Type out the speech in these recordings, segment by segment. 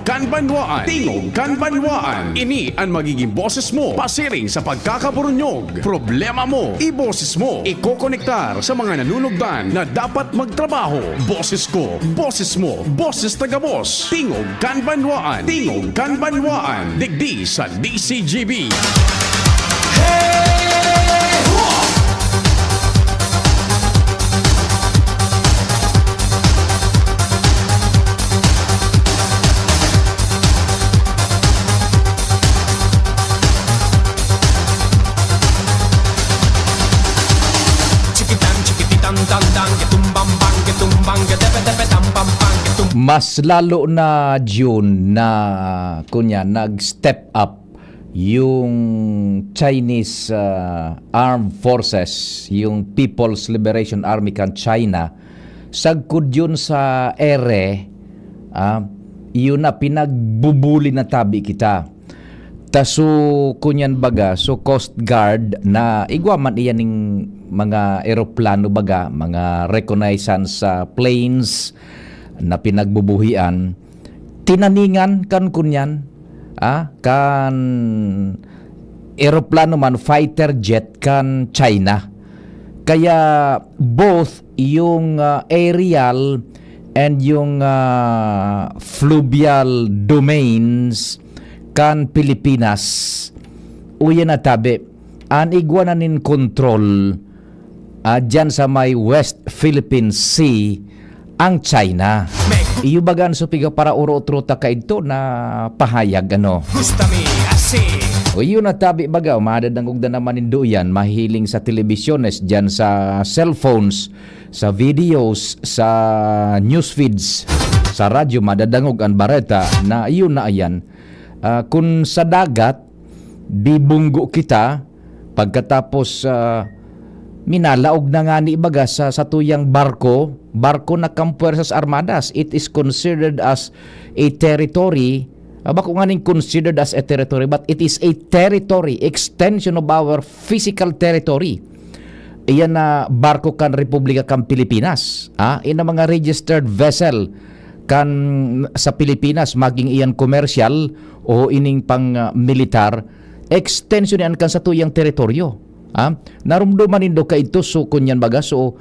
kan Banwaan. Tingog kan Banwaan. Ini ang magiging boses mo pasiring sa pagkakaburunyog. Problema mo, iboses mo. Ikokonektar sa mga nanunugdan na dapat magtrabaho. Boses ko, boses mo, boses taga-boss. Tingog kan Banwaan. Tingog kan Banwaan. Digdi sa DCGB. Mas lalo na June na kunya nag-step up yung Chinese armed forces, yung People's Liberation Army kan China, sagkod yun sa ere, yun na pinagbubuli na tabi kita. Taso kunyan baga, so Coast Guard na igwaman iyan ng mga eroplano baga, mga reconnaissance planes na pinagbubuhian, tinaningan kan kunyan, kan eroplano man, fighter jet kan China. Kaya both yung aerial and yung fluvial domains kan Pilipinas uyan na tabi an igwananin control dyan sa may West Philippine Sea ang China. Iyo bagan so piga para uro-utruta ka ito na pahayag ano. O iyo na tabi baga madadangog na naman indo yan, mahiling sa telebisyones dyan, sa cellphones, sa videos, sa newsfeeds, sa radyo madadangog ang bareta na iyo na ayan. Kung sa dagat bibunggo kita pagkatapos minalaog na nga ni ibaga sa tuyang barko na kampuersas armadas, it is considered as a territory. Bako nga ning considered as a territory, but it is a territory, extension of our physical territory. Iyan na barko kan Republika kan Pilipinas, ina mga registered vessel kan sa Pilipinas, maging iyan commercial o ining pang militar, extension yan kan sa tuyang teritoryo. Narumduman nindo ka ito so kunyan baga so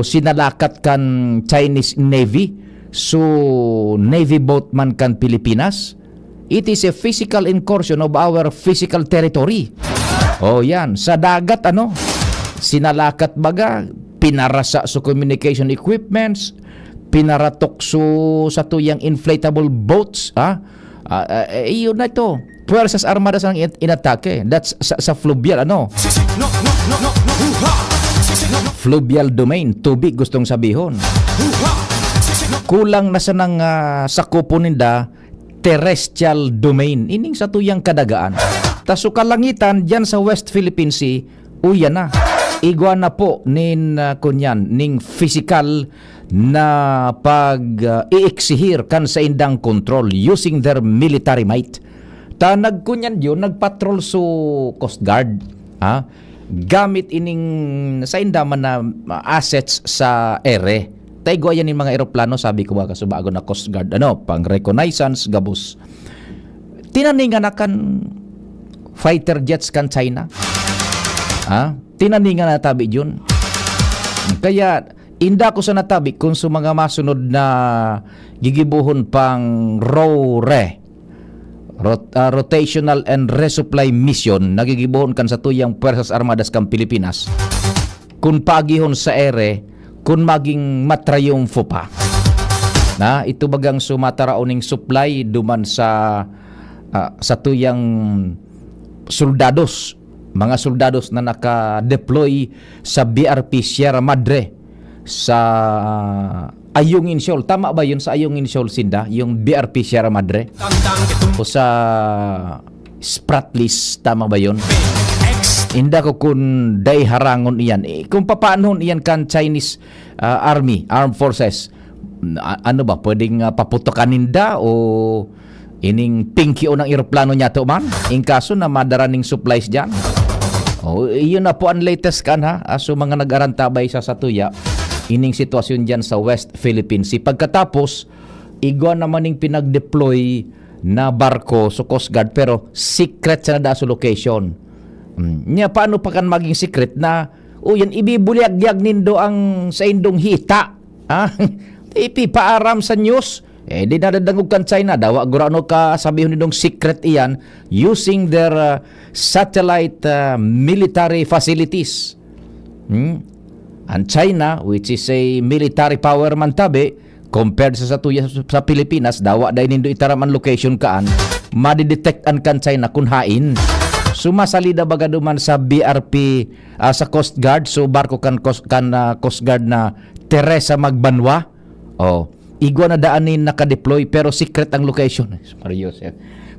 sinalakat kan Chinese Navy, so Navy boat man kan Pilipinas. It is a physical incursion of our physical territory. Yan sa dagat sinalakat baga, pinarasa so communication equipments, pinaratok so sa tuyang inflatable boats. Iyon na ito, puwersas armadas ang inatake. That's sa fluvial fluvial domain, tubig gustong sabihon. Kulang na sa nang sakupon ninda terrestrial domain, ining sa tuyang kadagaan. Taso kalangitan dyan sa West Philippine Sea, uyan na. Igwa na po ning physical na pag-iiksihir kan sa indang control using their military might. Nagkunyan yun, nagpatrol so Coast Guard, gamit ining sa indaman na assets sa ere. Taygo yan yung mga eroplano, sabi ko ba kasubago na Coast Guard, pang reconnaissance, gabos. Tinaningan na kan fighter jets kan China. Tinaningan na tabi yun. Kaya, inda ko sa natabi kung sa mga masunod na gigibuhon pang rotational and resupply mission, nagigibuhon kan sa tuyang Puwersas Armadas kan Pilipinas. Kung pagihon sa ere, kung maging matrayumfo pa. Ito bagang sumataraoning supply duman sa tuyang soldados, mga soldados na naka-deploy sa BRP Sierra Madre sa Ayungin Shoal. Tama ba yun sa Ayungin Shoal, Sinda? Yung BRP Sierra Madre? O sa Spratlys, tama ba yun? Inda ko kung day harangon iyan. Kung papaano iyan kan Chinese Army, Armed Forces, ano ba, pwedeng paputokan ninda o ining pinky o ng aeroplano niya to man? In kaso na madaraning supplies dyan. Iyon na po ang latest kan ha. So mga nag-arantabay sa Satuya, ining sitwasyon dyan sa West Philippine Sea. Pagkatapos, igwa naman ning pinag-deploy na barko sa Coast Guard pero secret sa nada sa location. Nya paano pa kan maging secret na yan ibibulyag-yag nindo ang sa indong hita. Ipipaaram sa news. Di nadadangog kan China. Dawa gurano ka sabihon nindong secret iyan using their satellite military facilities. Ang China, which is a military power man tabi, compared sa tuya sa Pilipinas, dawa dahil nindo itaraman location kaan, madidetectan kan China kung hain. Sumasalida baga duman sa BRP, sa Coast Guard, so barko kan Coast Guard na Teresa Magbanwa. Igwa na daanin nakadeploy pero secret ang location. Marius,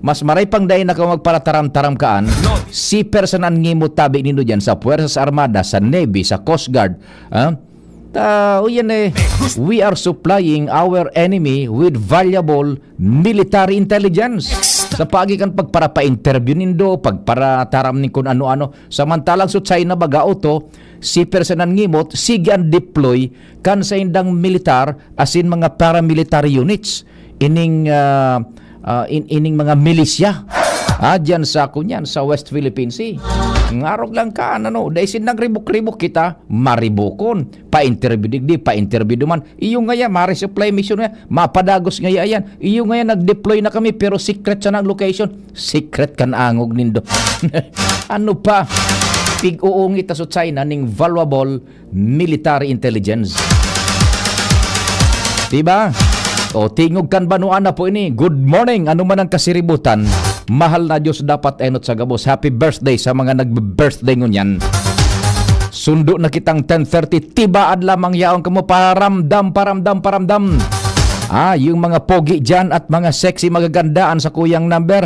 mas maray pang dahil na magparataram-taram kaan, si personan ngimot tabi nindo dyan sa Puwersas Armada, sa Navy, sa Coast Guard. We are supplying our enemy with valuable military intelligence. Sa pagikan pagpara-pa-interview nindo, pagparataram ni kung ano-ano. Samantalang sa China baga to, si personan ngimot, sige ang deploy kan sa indang militar asin mga paramilitary units. Ining mga milisya dyan sa kunyan sa West Philippine Sea. Ngarog lang ka dahil sinang ribok-ribok kita maribokon pa-interview digdi pa-interview duman iyo ngaya ma-resupply mission nga mapadagos ngaya yan iyo ngaya nag-deploy na kami pero secret siya ng location secret kan angog nindo. Ano pa pig-uong ita sa China ning valuable military intelligence, diba? Tingog kan ba na po ini? Good morning, ano man ang kasiributan. Mahal na Diyos dapat enot sa gabos. Happy birthday sa mga nagbe-birthday ngunyan. Sundo na kitang 10:30. Tibaad lamang yaong kamo paramdam. Yung mga pogi dyan at mga sexy magagandaan sa kuyang number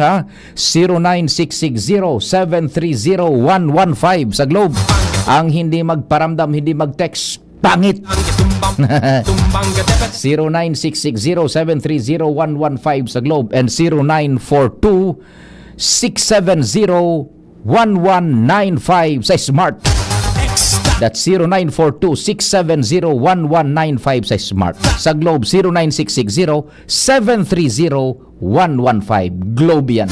096607301115 sa Globe. Ang hindi magparamdam, hindi mag-text, pangit. 096607301115 sa Globe and 0942-670-1195 sa Smart. That's 0942-670-1195 sa Smart. Sa Globe 0960-730-115 Globe yan.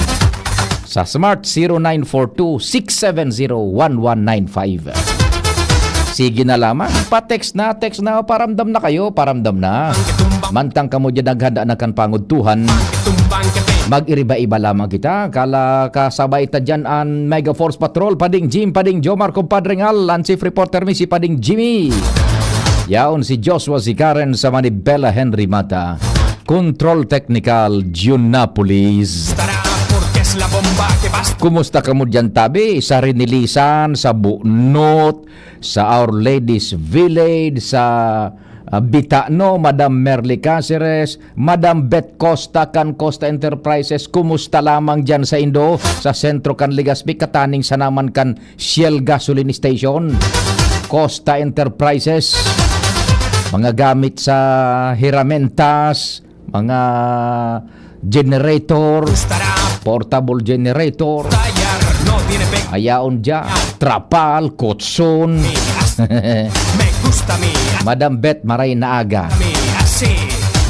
Sa Smart 0942-670-1195. Sige na lamang, pa-text na, paramdam na kayo, paramdam na. Mantang kamo dyan naghanda na kan pangudtuhan, mag-iriba-iba lamang kita. Kala kasabay ta dyan ang Mega Force Patrol, Pading Jim, Pading Jomar, Compadre Ngal, ang chief reporter mi si Pading Jimmy. Yaon si Joshua, si Karen, sa Manibela Henry Mata. Control Technical, June Napolis. Kumusta ka mo dyan tabi? Sa Rinilisan, sa Bunot, sa Our Ladies Village, sa Bitano, Madam Merly Caceres, Madam Bet Costa, kan Costa Enterprises. Kumusta lamang dyan sa Indo, sa sentro kan Legazpi, kataning sa naman kan Shell Gasoline Station, Costa Enterprises. Mga gamit sa herramientas, mga generator, portable generator, ayaon dyan, trapal, kotson. Madam Bet maray na aga.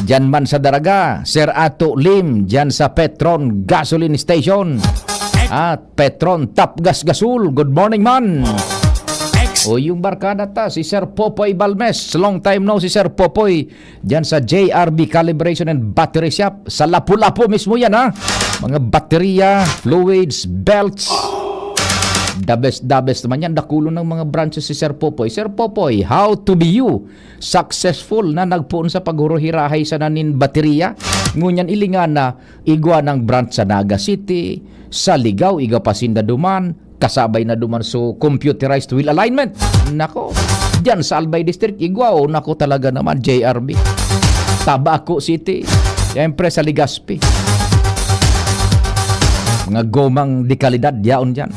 Dyan man sa Daraga, Sir Ato Lim, dyan sa Petron Gasoline Station. At Petron Top Gas Gasul, good morning man. O yung barkada ta, si Sir Popoy Balmes. Long time no si Sir Popoy. Diyan sa JRB Calibration and Battery Shop. Sa Lapu-Lapu mismo yan Mga baterya, fluids, belts. The best naman yan. Dakulo ng mga branches si Sir Popoy. Sir Popoy, how to be you? Successful na nagpuon sa paghuro-hirahay sa nanin baterya. Ngunyan ilingan na igwa ng branch sa Naga City, sa Ligaw, iga Pasinda Duman, kasabay na duman so computerized wheel alignment. Nako, dyan sa Albay District, igwaw, nako talaga naman, JRB. Tabaco City, siyempre sa Legazpi. Mga gomang di kalidad, yaon dyan.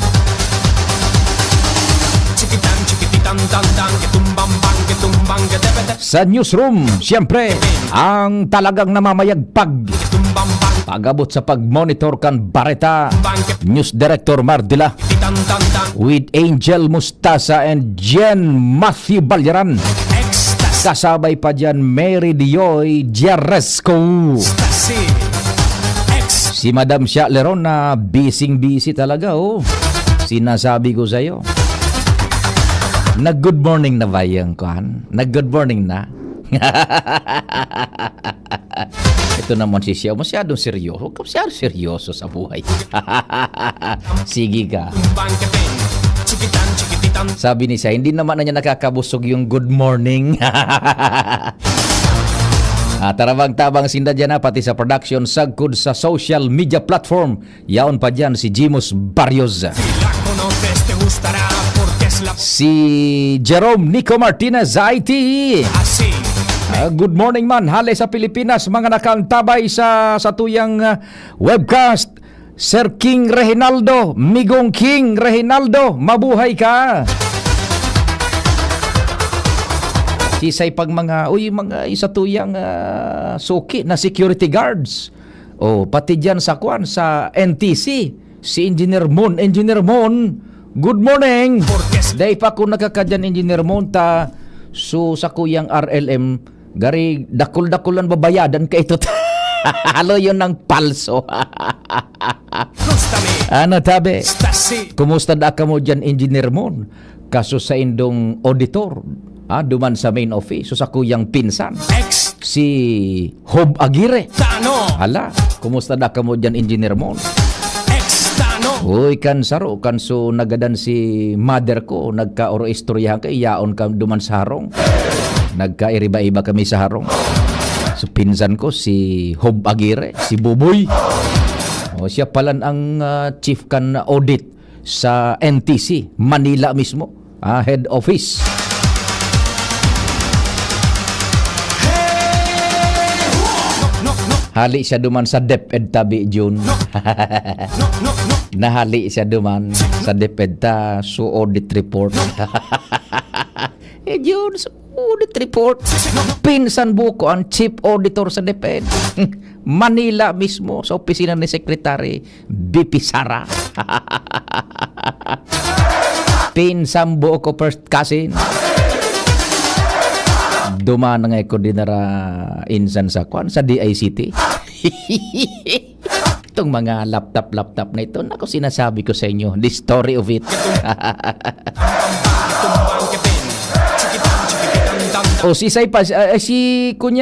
Sa newsroom, siyempre, ang talagang namamayagpag. Pagabot sa pag-monitor kan Bareta, News Director Mardila, with Angel Mustasa and Jen Matthew Balyaran. Kasabay pa dyan Mary Dioy Jaresco. Si Madam Shaleron na busy talaga, oh. Sinasabi ko sa'yo. Nag-good morning na ba yung kuhan? Nag-good morning na? Ito naman si Xiao, masyadong seryoso. Masyadong seryoso sa buhay. Sige ka. Sabi ni siya, hindi naman na niya nakakabusog yung good morning. Tarabang-tabang sinda dyan na pati sa production, sagkod sa social media platform. Yaon pa dyan si Jimus Barrios. Si Jerome Nico Martinez IT. Good morning man, hali sa Pilipinas, mga nakantabay sa tuyang webcast. Sir King Reginaldo, Migong King Reginaldo, mabuhay ka. Kisay pag mga isa tuyang suki na security guards. Pati dyan sa sa NTC, si Engineer Mon, good morning. Day pa kung nakakadyan Engineer Mon sa kuyang RLM, gari dakul-dakulan babayadan ka ito. Halo yun ng palso. Ano tabi? Kumusta da ka mo dyan, Engineer Mon? Kaso sa indong auditor, duman sa main office, sa kuyang pinsan, si Hob Aguirre. Hala, kumusta da ka mo dyan, Engineer Mon? Uy, kanso nagadan si mother ko, nagka-oro istoryahan ka, iyaon ka duman sa harong. Nagka-iriba-iba kami sa harong. So, pinsan ko, si Hob Aguirre, si Buboy. Siya pala ang chief kan audit sa NTC, Manila mismo, head office. Hali siya duman sa DepEd tabi June. Nahali siya duman sa DepEd so audit report. June, so audit report. Pinsan buko ang chief auditor sa DepEd. Manila mismo sa opisina ni Secretary BP Sara. Pinsan buko first cousin. Duman nga ko dinara insan sa sa DICT. Itong mga laptop na ito, naku, sinasabi ko sa inyo, the story of it.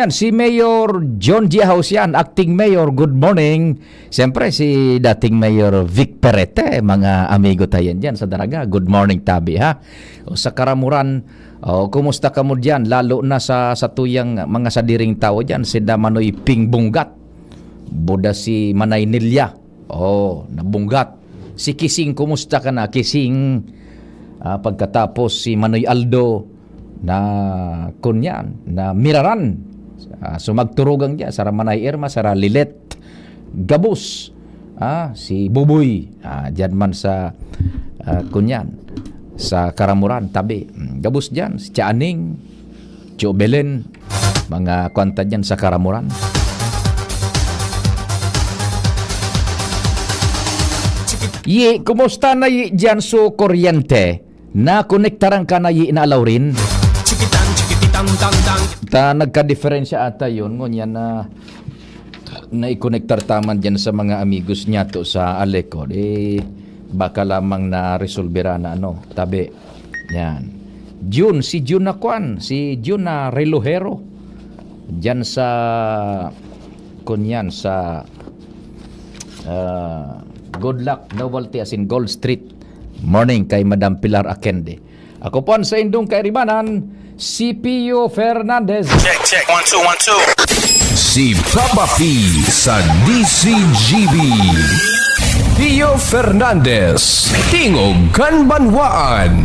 Si Mayor John G. House yan, acting mayor, good morning. Siyempre si dating Mayor Vic Perete, mga amigo tayo dyan sa Daraga, good morning tabi ha. Sa Karamuran, kumusta ka mo dyan, lalo na sa tuyang mga sadiring tao dyan, si Damanoy Pingbunggat, Buda si Manay Nilya, nabunggat. Si Kising, kumusta ka na Kising? Pagkatapos si Manoy Aldo, na kunyan, na Miraran, sumagturugang dyan, Sara Manay Irma, Sara Lilet, Gabus, si Buboy, dyan man sa kunyan, sa Karamuran, tabi, Gabus dyan, si Tianing, Tio Belen, mga kwanta dyan sa Karamuran. Kumusta na dyan so kuryente? Na konektaran ka na inaalaw rin? Nagka-diferensya ata yun. Ngunyan na i-connectar taman dyan sa mga amigos niya to sa Aleco. Baka lamang na resolvera na tabi. Yan. Si June na kwan. Si June na Relojero. Dyan sa kunyan sa Good Luck Novelty as in Gold Street. Morning kay Madam Pilar Akende. Ako po sa indong kairibanan, si Pio Fernandez. Check, 1 2 1 2. Si Papa P sa DCGB. Pio Fernandez, Tingog Kanbanwaan.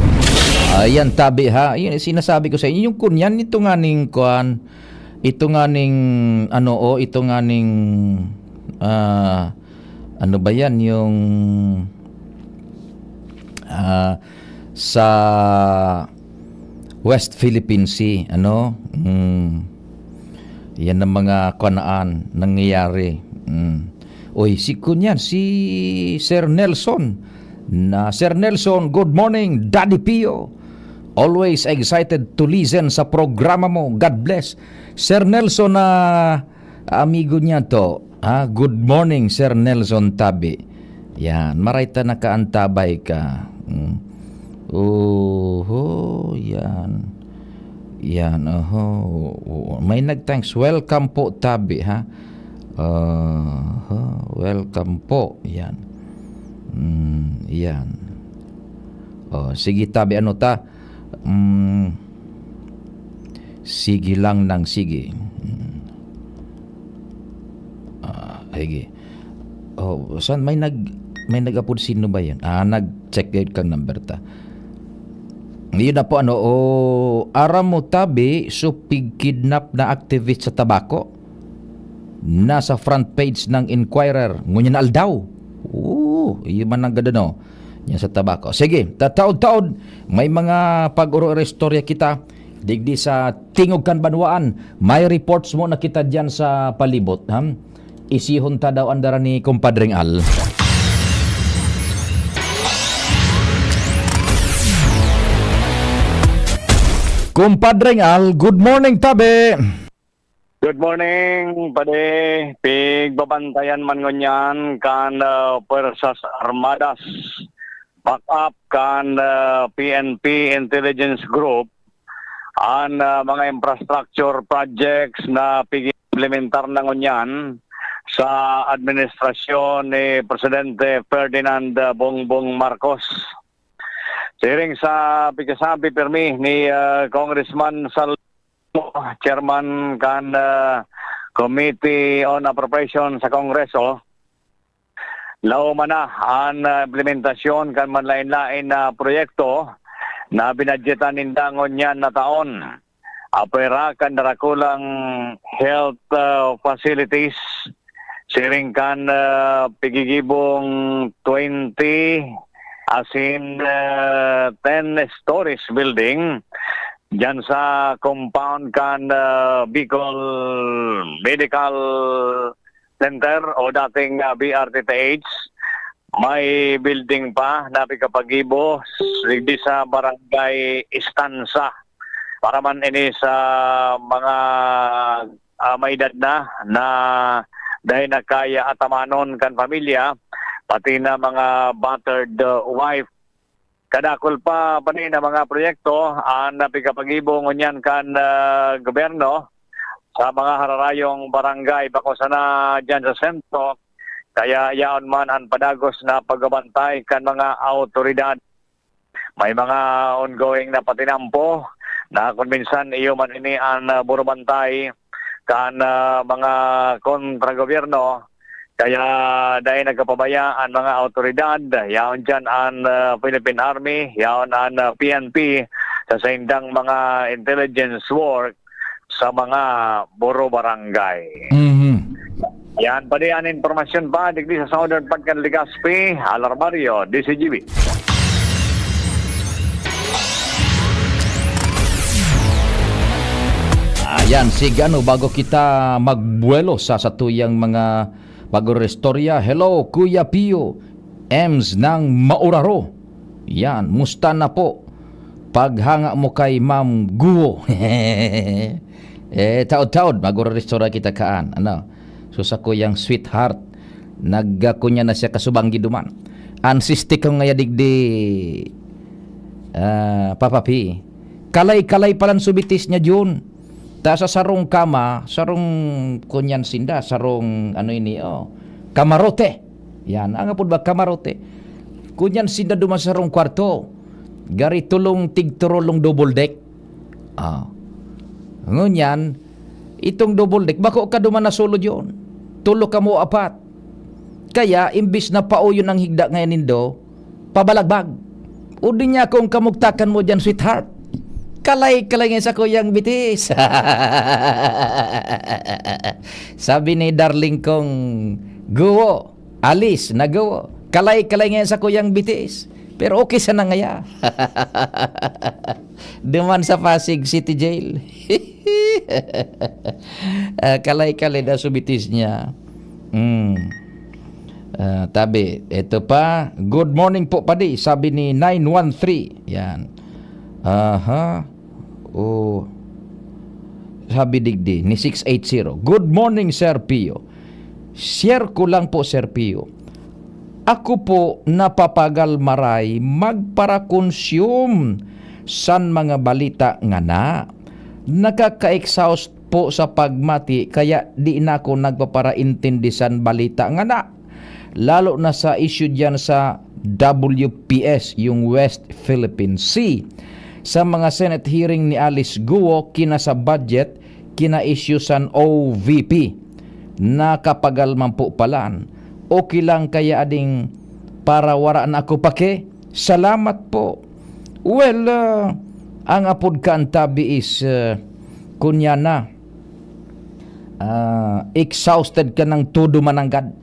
Ayan tabi ha. Yun, sinasabi ko sa inyo, yung kunyan, ito nga ning kuan, ito nga ning ano ba yan, yung sa West Philippine Sea, yan ang mga kanaan nangyayari. Si kunyan, si Sir Nelson. Sir Nelson, good morning, Daddy Pio. Always excited to listen sa programa mo. God bless. Sir Nelson na amigo niya to. Good morning, Sir Nelson Tabi. Yan, marayta nakaantabay ka. Yan. Yan, may nag-thanks. Welcome po, Tabi, ha? Welcome po. Yan. Yan. Sige, Tabi, ano ta? Sige lang ng sige. Sige. Saan may nag-upload, sino ba yan? Nag-check out kang number ta. Yun na po, aram mo, Tabi, supig kidnap na activist sa tabako. Nasa front page ng Inquirer. Ngunyan aldaw. Yun man ang ganda, no? Yan sa tabako. Sige, tataod-taod, may mga pag-uro-restorya kita digdi sa Tingog kan Banwaan. May reports mo na kita dyan sa palibot, ha? Isihon ta daw andara ni Kumpadring Al. Kumpadring Al, good morning, Tabi. Good morning, pade. Pigbabantayan man ngunyan kan Puersas Armadas. Backup kan PNP Intelligence Group ang mga infrastructure projects na pig-implementar na ngunyan sa administrasyon ni Presidente Ferdinand Bongbong Marcos. Siring sa pagkasabi permi ni Congressman Sal Chairman kan Committee on Appropriation sa Kongreso, lao man na ang implementasyon kan manlain-lain na proyekto na binadgetan nindangon yan na taon. Apera kan darakulang health facilities, siring kan pigigibong 20 as in 10 stories building dyan sa compound kan Bicol Medical Center o dating BRTTH. May building pa na pikapagibo di sa barangay Istansa para man ini sa mga may edad na dahil nakaya atamanon kan pamilya pati na mga battered wife. Kadakol pa ni na mga proyekto ang napikapagibo ngunyan kan gobyerno sa mga hararayong barangay bako sana dyan sa sentro. Kaya yaon man ang padagos na pagbabantay kan mga autoridad. May mga ongoing na patinampo na kung minsan iyo man ini ang burubantay kan mga kontragobyerno. Kaya dahil nagkapabaya ang mga autoridad, yaon dyan ang Philippine Army, yaon ang PNP sa saindang mga intelligence work sa mga buro barangay. Yan pa din ang informasyon pa digdi sa Southern Pagkan Legazpi, Alarmario, DCGB. Ayan, sigano bago kita magbuelo sa satuyang mga pag-restorya. Hello, Kuya Pio Ems ng Mauraro. Yan, musta na po paghanga mo kay Ma'am Guo. Taod-taod mag-restorya kita kaan. So sa kuyang sweetheart, nagkunya na siya kasubang giduman. Ansistik ko nga digdi Papa P. Kalay-kalay palang subitis niya Jun. Ta sa sarong kama, sarong kunyan sinda, sarong kamarote. Yan, ang apod ba kamarote? Kunyan sinda duman sa sarong kwarto. Gari tulong tigturolong double deck. Ngunyan, itong double deck, bako ka duman na solo yun. Tulo ka mo apat. Kaya, imbis na pauyo ng higda ngayon nindo, pabalagbag. Udi niya kung kamugtakan mo dyan, sweetheart. Kalay-kalay nga sa kuyang bitis. Sabi ni darling kong Guo, Alice na Guo, kalay-kalay nga sa kuyang bitis. Pero okay sa nangaya. Duman sa Pasig City Jail. Kalay-kalay na subitis niya. Tabi, ito pa. Good morning po padi, sabi ni 913. Yan. Aha. Oh. Sabi digdi ni 680. Good morning, Sir Pio. Share ko lang po, Sir Pio. Ako po napapagal maray magpara-consume san mga balita nga na. Nakaka-exhaust po sa pagmati kaya di na ako nagpapara-intindi san balita nga na. Lalo na sa issue dyan sa WPS, yung West Philippine Sea. Sa mga Senate hearing ni Alice Guo, kina sa budget, kina issue san OVP. Nakapagal man po palaan. Okay lang kaya ading para wara na ako pake? Salamat po. Well, ang apod ka antabi is kunya na exhausted ka ng todo mananggad.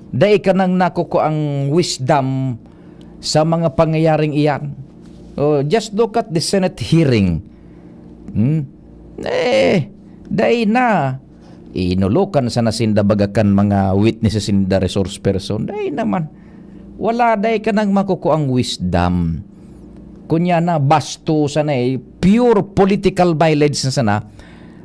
Dahil ka nang nakuko ang wisdom sa mga pangyayaring iyan. Just look at the Senate hearing. Dahil na inulukan sa nasinda bagakan mga witnesses in the resource person. Dahil naman, wala dahil ka nang makuko ang wisdom. Kunya na, basto sana pure political mileage na sana,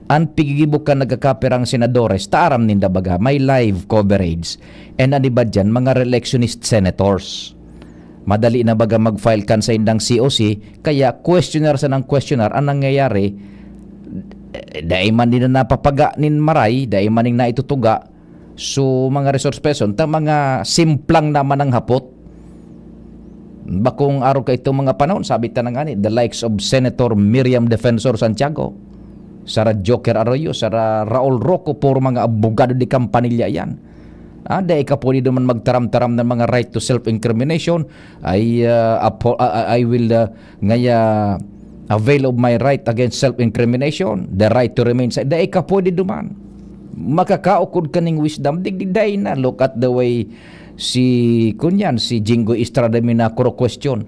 ang pigigibok ka nagkakaperang senadores, taaram ninda baga, may live coverage. And ano ba dyan, mga re-electionist senators. Madali na baga mag-file kan sa indang COC, kaya questioner sa ng questioner, ang nangyayari, dahil man din na napapaga nin maray, dahil man na itutuga, so mga resource person, ta mga simplang naman ang hapot. Bakong araw ka itong mga panahon, sabi ta na nga ni, the likes of Senator Miriam Defensor Santiago, Sara Joker Arroyo, Sara Raul Rocco, puro mga abogado di kampanilya yan. Dahil ka po di naman magtaram-taram ng mga right to self-incrimination, I will avail of my right against self-incrimination, the right to remain silent. Dahil ka po di duman. Makakaukod ka ng wisdom, digdiday na. Look at the way si Jingo Estrada minakuro question.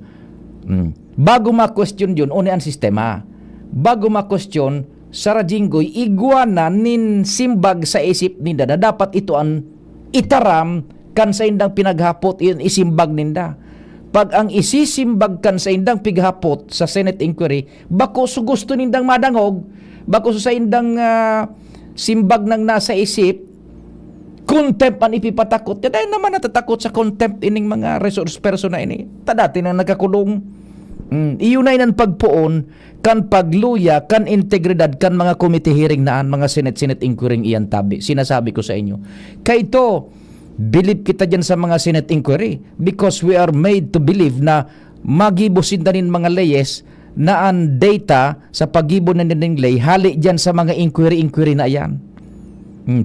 Bago ma-question yun, une ang sistema. Bago ma-question, Sara Jinggoy, iguana nin simbag sa isip ninda na dapat ito ang itaram kan sa indang pinaghapot yun isimbag ninda. Pag ang isisimbag kan sa indang pighapot sa Senate inquiry, bako so gusto nindang madangog, bako so sa indang simbag nang nasa isip, contempt ang ipipatakot. Dahil naman natatakot sa contempt ining mga resource person na ini. Tadati nang nagkakulong. Iyunay ng pagpuon kan pagluya, kan integridad, kan mga committee hearing naan, mga Senate inquiry iyan tabi. Sinasabi ko sa inyo. Kaya ito, believe kita dyan sa mga Senate inquiry because we are made to believe na magibusin danin mga layes na ang data sa pagibo na nining lay hali dyan sa mga inquiry na yan.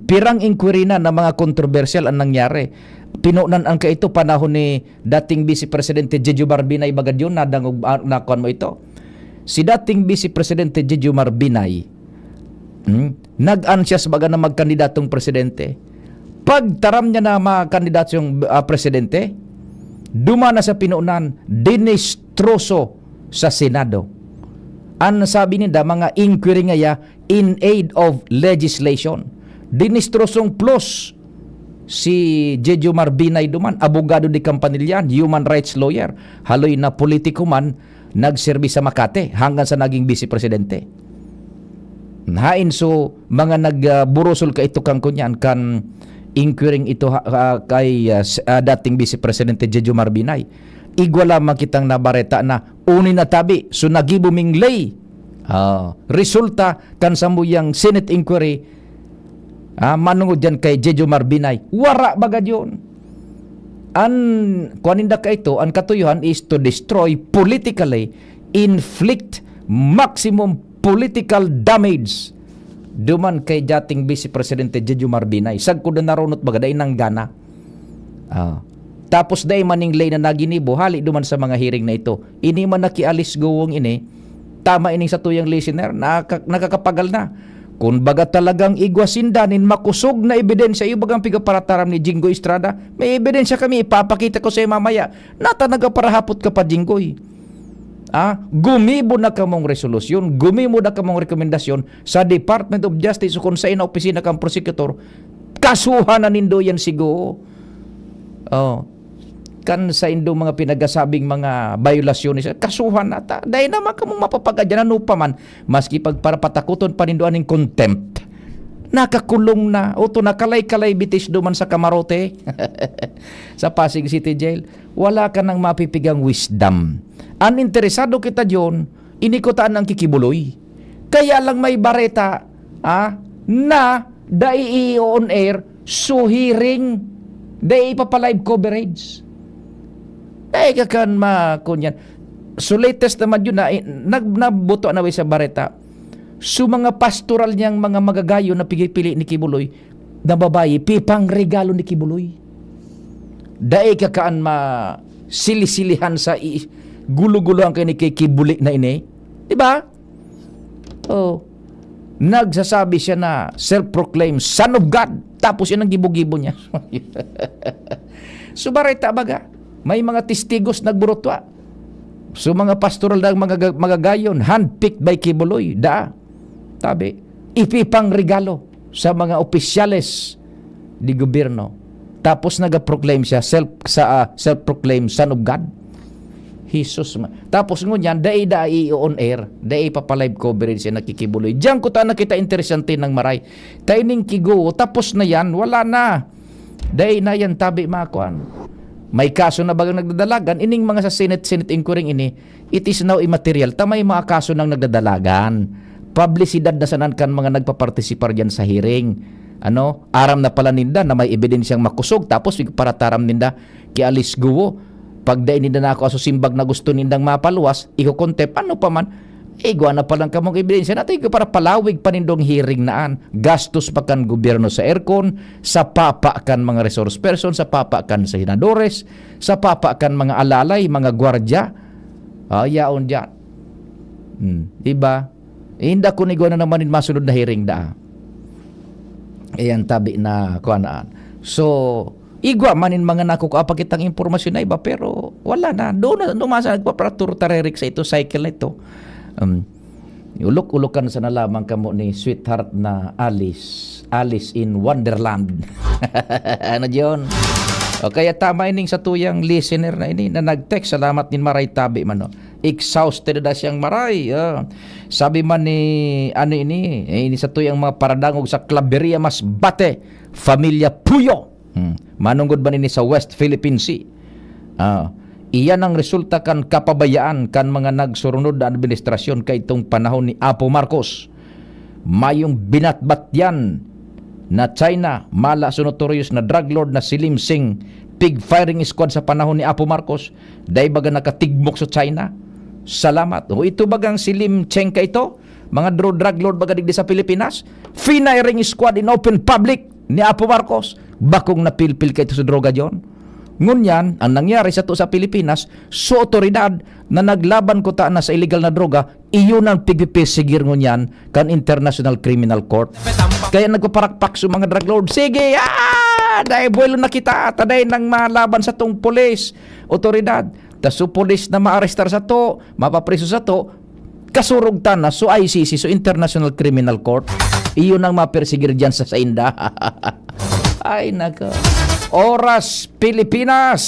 Pirang inquiry na mga controversial ang nangyari. Pinunan ang kaito panahon ni dating Vice Presidente Jeju Marbinay Bagadyon, nakuan mo ito. Si dating Vice Presidente Jeju Marbinay nag-ansyas baga na magkandidatong presidente. Pagtaram niya na makandidatong presidente, dumana sa pinunan, dinistroso sa Senado. Ang sabi nila, mga inquiry ngaya in aid of legislation. Dinistrosong plus si Jeju Marbinay duman, abogado di kampanilyan, human rights lawyer, haloy na politiko man, nagserbi sa Makati hanggang sa naging vice presidente. Hain so mga nagburusol ka ito kang kunyan kan inquiring ito kay dating vice presidente Jeju Marbinay. Igwala makitang nabareta na uni na tabi so nagibuming lay. Resulta kan samuyang Senate inquiry manungod dyan kay Jeju Marbinay. Wara bagad yun. Ang kuaninda ka ito, ang katuyuhan is to destroy politically, inflict maximum political damage duman kay dating Vice Presidente Jeju Marbinay. Sagko na narunot bagad ay nang gana. Tapos day maning lay na naginibo, hali duman sa mga hearing na ito. Ini man nakialis gowong ini, tama ining sa tuyang listener, nakakapagal na. Kung baga talagang igwasindanin, makusog na ebidensya, yung bagang pigaparataram ni Jingo Estrada, may ebidensya kami, ipapakita ko sa mamaya. Natanaga para hapot ka pa, Jingoy. Gumibo na kamong resolusyon, gumibo na kamong rekomendasyon sa Department of Justice o kung sa ina opisina kang prosecutor, kasuhan na nindo yan siguro. kan sa indong mga pinagasabing mga violasyon kasuhan na ta. Dahil naman kamong mapapagadyan ano pa man, maski pagparapatakuton panindoan ng contempt, nakakulong na o to nakalay-kalay bitis duman sa Kamarote sa Pasig City Jail. Wala ka nang mapipigang wisdom. Ang interesado kita diyon, inikutaan ang kikibuloy. Kaya lang may bareta na dai on air so hearing dai ipapalive coverage. Dai ka kan makunyan. So latest naman yun na nagbuto na sa bareta. So mga pastoral niyang mga magagayo na pigil-pili ni Kibuloy na babae, pipang regalo ni Kibuloy. Dai ka kaan silisilihan sa gulo-gulo ang kay ni Kibuli na ini. Diba? Oh. Nagsasabi siya na self-proclaimed son of God. Tapos yun ang gibo-gibo niya. So bareta baga, may mga testigos nagburotwa. So mga pastoral ng mga magagayon, handpicked by Kibuloy, tabi, ipipang regalo sa mga opisyales di gobyerno. Tapos nag-proclaim siya self-proclaimed son of God. Jesus. Tapos ngunyan, dai on air, dai papalive coverage siya nakikibuloy. Diyan ko ta nakita interesante ng maray. Taining kigo, tapos na yan, wala na. Dai na yan, tabi makuan. May kaso na bagang nagdadalagan, ining mga sa Senate inquiry ini, it is now immaterial. May mga kaso nang nagdadalagan. Publisidad na sanan kan mga nagpapartisipar diyan sa hearing. Aram na pala ninda na may ebidensyang makusog, tapos para taram ninda kay Alice Guo. Pag dain ninda na ako simbag na gusto nindang mapaluwas, iko-contep, ano pa man, igwa na palang kamong ebidensya natin para palawig panindong hearing naan. Gastos pa kan gobyerno sa aircon, sa papa kan mga resource person, sa papa kan sa senadores, sa papa kan mga alalay, mga gwardya. Yaon dyan. Diba? Hinda ko nigwa na naman masunod na hearing Ayan tabi na kuanaan. So, igwa manin mga nakukapakitang impormasyon na iba, pero wala na. Doon na umasa nagpapratur tarerik sa ito cycle na ito. Ulok-ulokan sa nalamang kamo ni sweetheart na Alice in Wonderland. Ano yun? O kaya tama ining sa tuyang listener na ini na nag-text, salamat nin maray tabi man. Exhausted na siyang maray. Sabi man ni ini sa tuyang mga paradangog sa Claveria Masbate, Familia Puyo. Manunggod ba nini sa West Philippine Sea? Iyan ang resulta kan kapabayaan kan mga nagsurunod na administrasyon kay itong panahon ni Apo Marcos. Mayong binatbat yan na China, mala so notorious na drug lord na si Lim Sing, pig firing squad sa panahon ni Apo Marcos, dahil baga nakatigmok sa China. Salamat. O ito bagang si Lim Cheng ka ito, mga drug lord baga digdi sa Pilipinas, firing squad in open public ni Apo Marcos, bakong napilpil ka ito sa droga dyon. Ngunyan, ang nangyari sa to sa Pilipinas, so otoridad na naglaban ko ta na sa illegal na droga, iyon ang pigpipisigir ngunyan kan International Criminal Court. Kaya nagpaparakpak sa mga drug lord. Sige, dahil buwelo na kita, taday nang malaban sa tong polis, otoridad. Tas so polis na maarestar sa to, mapapreso sa to, kasurog ta na so ICC, so International Criminal Court. Iyon ang mapersigir dyan sa Sainda. Ay, nako. Oras Pilipinas,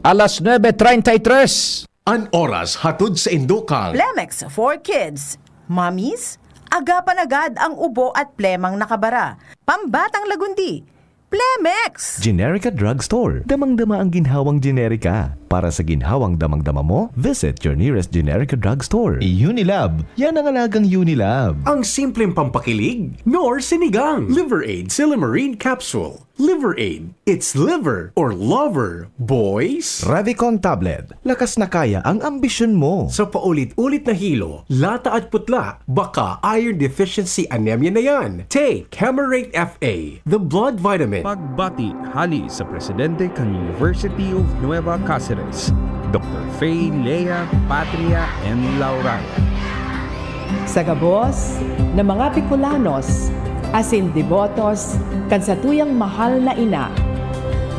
alas 9:33. An oras hatod sa Indokang. Plemex for Kids. Mommies, agapan agad ang ubo at plemang nakabara. Pambatang lagundi. Plemex! Generica Drugstore. Damang-dama ang ginhawang generika. Para sa ginhawang damang-dama mo, visit your nearest Generica Drugstore. Unilab. Yan ang alagang Unilab. Ang simpleng pampakilig, nor sinigang. Liver Aid Silimarine Capsule. Liver Aid. It's liver or lover, boys. Revicon Tablet. Lakas na kaya ang ambisyon mo. Sa paulit-ulit na hilo, lata at putla, baka iron deficiency anemia na yan. Take Camerate FA, the blood vitamin. Pagbati hali sa presidente kan University of Nueva Cáceres, Dr. Faye Lea Patria M. Lauraya. Sa gabos na mga Bicolanos, asin devotos, kan sa tuyang mahal na ina,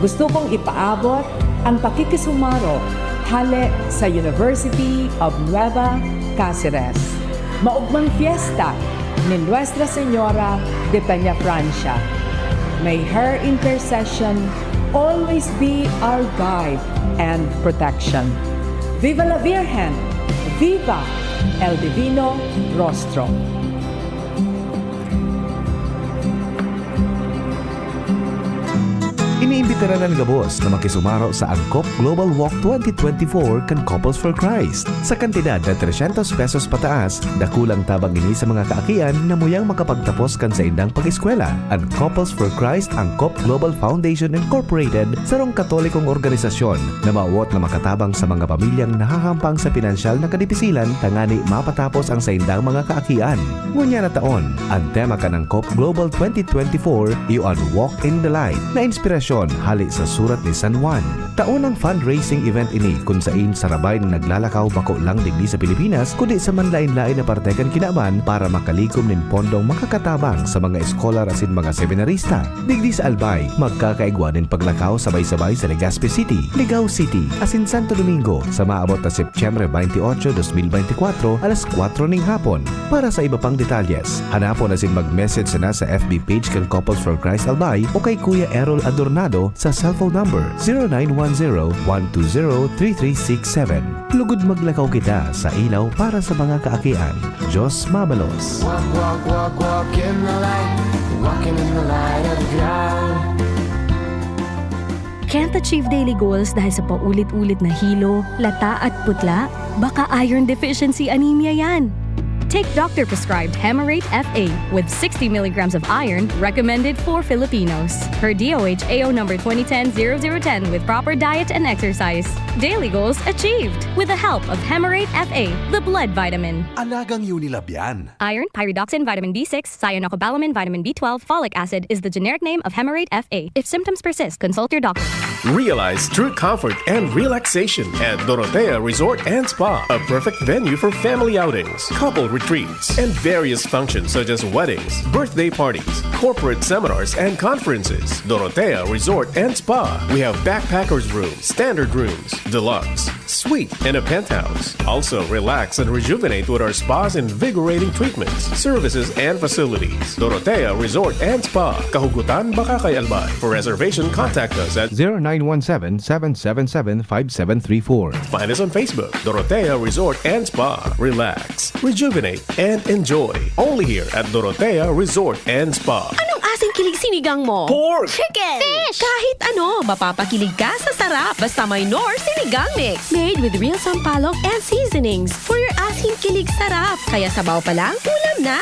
gusto kong ipaabot ang pakikisumaro hale sa University of Nueva Cáceres. Maugmang fiesta ni Nuestra Señora de Peña Francia. May her intercession always be our guide and protection. Viva la Virgen! Viva el Divino Rostro! Iniimbita na ng gabos na makisumaro sa Angkop Global Walk 2024 kan Couples for Christ. Sa kantidad na 300 pesos pataas, dakulang tabang ini sa mga kaakian na muyang makapagtapos kan sa indang pag-eskwela. Ang Couples for Christ Angkop Global Foundation Incorporated sarong katolikong organisasyon na maawot na makatabang sa mga pamilyang nahahampang sa pinansyal na kadipisilan tangani mapatapos ang sa indang mga kaakian. Ngunya na taon, ang tema kan Angkop Global 2024 iyon Walk in the Light na inspirasyon hali sa surat ni San Juan. Taon ang fundraising event ini kung saan sarabay na naglalakaw bako lang digdi sa Pilipinas kundi sa manlain-lain na partekan kinaman para makalikom nin pondong makakatabang sa mga eskolar asin mga seminarista. Digdi sa Albay, magkakaigwanin paglakaw sabay-sabay sa Legazpi City, Ligao City, asin Santo Domingo sa maabot na Setyembre 28, 2024 alas 4 ning hapon. Para sa iba pang detalyes, hanapon asin mag-message na sa FB page kan Couples for Christ Albay o kay Kuya Errol Adornado sa cellphone number 0910-120-3367. Lugod maglakaw kita sa ilaw para sa mga kaakian. Diyos mabalos. Walk, walk, walk, walk in the light, walking in the light of God. Can't achieve daily goals dahil sa paulit-ulit na hilo, lata at putla? Baka iron deficiency anemia yan. Take doctor-prescribed Hemarate FA with 60 milligrams of iron recommended for Filipinos. Per DOH AO number 2010-0010 with proper diet and exercise. Daily goals achieved with the help of Hemarate FA, the blood vitamin. Alagang Unilab yan. Iron, pyridoxine, vitamin B6, cyanocobalamin, vitamin B12, folic acid is the generic name of Hemarate FA. If symptoms persist, consult your doctor. Realize true comfort and relaxation at Dorotea Resort and Spa, a perfect venue for family outings, couple retreats, and various functions such as weddings, birthday parties, corporate seminars, and conferences. Dorotea Resort and Spa. We have backpackers rooms, standard rooms, deluxe, suite, and a penthouse. Also, relax and rejuvenate with our spas invigorating treatments, services, and facilities. Dorotea Resort and Spa, Kahugutan, Bakakay, Albay. For reservation, contact us at 0917-777-5734. Find us on Facebook, Dorotea Resort and Spa. Relax, rejuvenate, and enjoy. Only here at Dorotea Resort and Spa. Anong asing kilig sinigang mo? Pork! Chicken! Fish! Kahit ano, mapapakilig ka sa sarap basta may Knorr Sinigang Mix. Made with real sampalok and seasonings for your asing kilig sarap. Kaya sabaw pa lang, ulam na.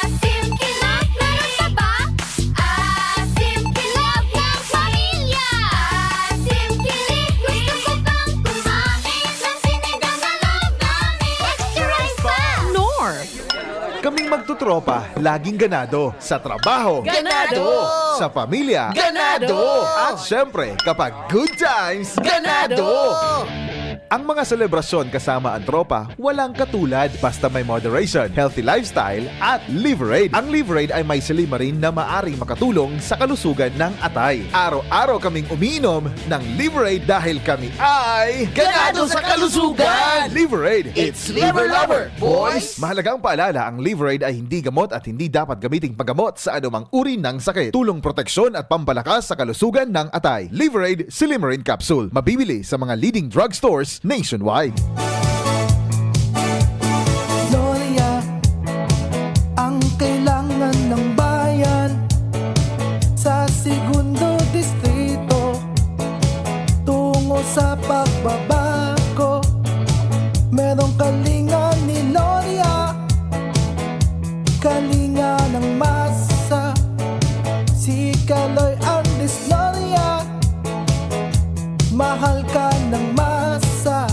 Asim kilap, meron ka ba? Asim kilap ng pamilya. Asim kilig, gusto ko pang kumain ng sinigang na love namin. Extra rice pa! Knorr! Kaming magtutropa, laging ganado. Sa trabaho, Ganado! Sa pamilya, Ganado! At syempre, kapag good times, ganado! Ang mga selebrasyon kasama ang tropa, walang katulad basta may moderation, healthy lifestyle, at Liverade. Ang Liverade ay may silimarin na maaring makatulong sa kalusugan ng atay. Araw-araw kaming umiinom ng Liverade dahil kami ay Ganado sa kalusugan! Liverade, It's Liver Lover, boys! Mahalagang paalala, ang Liverade ay hindi gamot at hindi dapat gamiting paggamot sa anumang uri ng sakit. Tulong proteksyon at pampalakas sa kalusugan ng atay. Liverade Silimarin Capsule. Mabibili sa mga leading drugstores nationwide. Gloria, ang kailangan ng bayan sa segundo distrito tungo sa pagbabago. Merong kalinga ni Gloria, kalinga ng masa, si Kaloy Andres Gloria, mahal ka ng masa,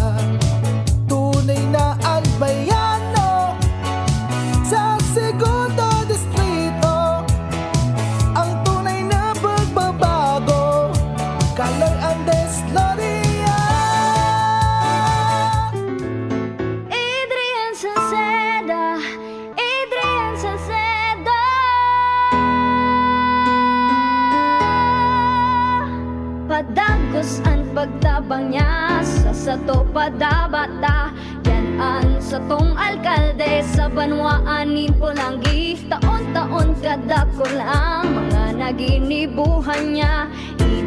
tunay na albayano sa segundo distrito, ang tunay na pagbabago, Kaloy Andres Gloria. Adrian Salceda, Adrian Salceda. Padagos ang pagtabang niya sa sato padabata. Yan ang satong alkalde sa banwaan ni Pulangi. Taon-taon kada ko lang mga naginibuhan niya.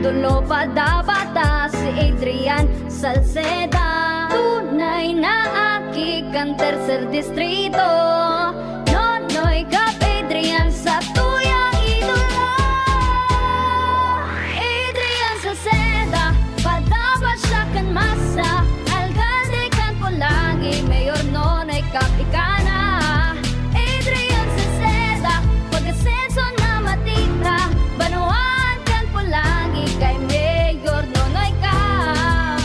idolo padabata si Adrian Salceda. Tunay na aki kang tercer distrito. Nonoy Kap Adrian sa tuyang idolo. Adrian Salceda, padabat siya kan masa. Alcalde kan Pulangi, Mayor Nonoy Kap Ikana. Adrian Salceda, pag-asenso na matita. Banuan kan Pulangi, kay Mayor Nonoy Kap.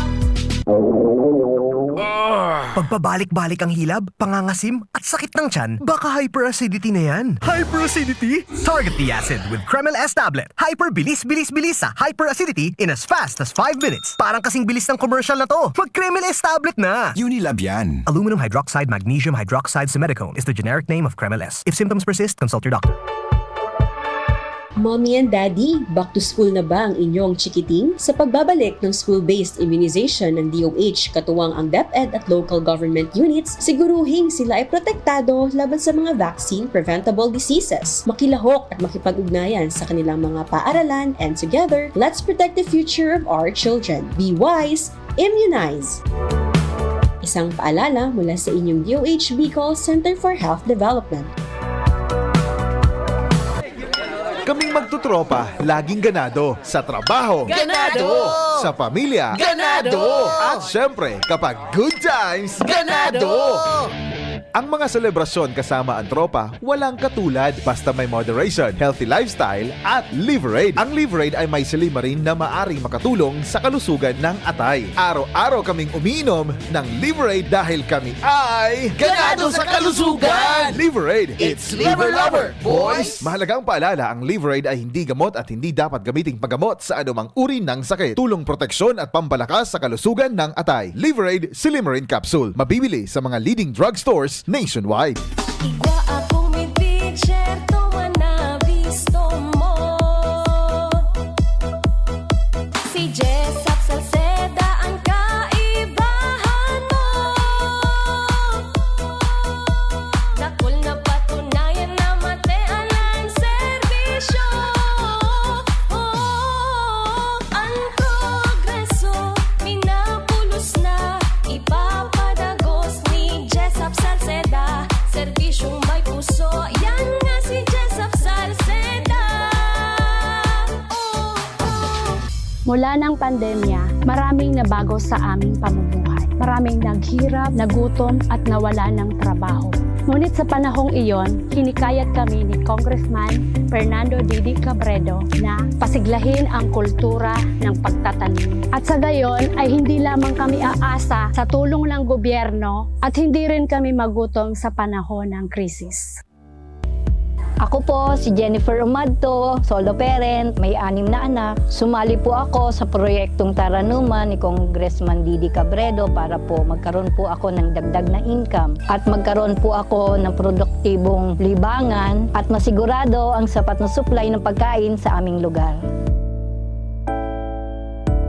Pagpabalik-balik ang hilab, pangangasim at sakit ng tiyan, baka hyperacidity na yan. Hyperacidity? Target the acid with Kremel S tablet. Hyper bilis sa hyperacidity in as fast as 5 minutes. Parang kasing bilis ng commercial na to. Mag Kremel S tablet na. Unilab yan. Aluminum hydroxide magnesium hydroxide simethicone is the generic name of Kremel S. If symptoms persist, consult your doctor. Mommy and Daddy, back to school na ba ang inyong chikiting? Sa pagbabalik ng school-based immunization ng DOH, katuwang ang DepEd at local government units, siguruhing sila ay protektado laban sa mga vaccine-preventable diseases. Makilahok at makipag-ugnayan sa kanilang mga paaralan, and together, let's protect the future of our children. Be wise, immunize! Isang paalala mula sa inyong DOH Bicol Center for Health Development. Kaming magtutropa, laging ganado. Sa trabaho, Ganado! Sa pamilya, Ganado! At syempre, kapag good times, ganado! Ang mga selebrasyon kasama ang tropa, walang katulad basta may moderation, healthy lifestyle, at Liverade. Ang Liverade ay may silimarin na maaring makatulong sa kalusugan ng atay. Araw-araw kaming umiinom ng Liverade dahil kami ay Ganado sa kalusugan! Liverade, It's Liver Lover, boys! Mahalagang paalala, ang Liverade ay hindi gamot at hindi dapat gamiting paggamot sa anumang uri ng sakit. Tulong proteksyon at pampalakas sa kalusugan ng atay. Liverade Silimarin Capsule. Mabibili sa mga leading drugstores nationwide. Igwa akong may picture, tuwa na bisto mo. Si Jessup Salceda ang kaibahan mo. Dakol na patunayan na matean ang serbisyo. Ang progreso, minapulos na, ipapadagos ni Jessup Salceda. Serbisyong may puso, yan nga si Jessup Salceda. Mula ng pandemya, maraming nabago sa aming pamumuhay. Maraming naghirap, nagutom at nawala ng trabaho. Ngunit sa panahong iyon, hinikayat kami ni Congressman Fernando Didi Cabredo na pasiglahin ang kultura ng pagtatanim. At sa gayon ay hindi lamang kami aasa sa tulong ng gobyerno at hindi rin kami magutom sa panahon ng krisis. Ako po si Jennifer Umadto, solo parent, may 6 na anak. Sumali po ako sa proyektong Taranuman ni Congressman Didi Cabredo para po magkaroon po ako ng dagdag na income at magkaroon po ako ng produktibong libangan at masigurado ang sapat na supply ng pagkain sa aming lugar.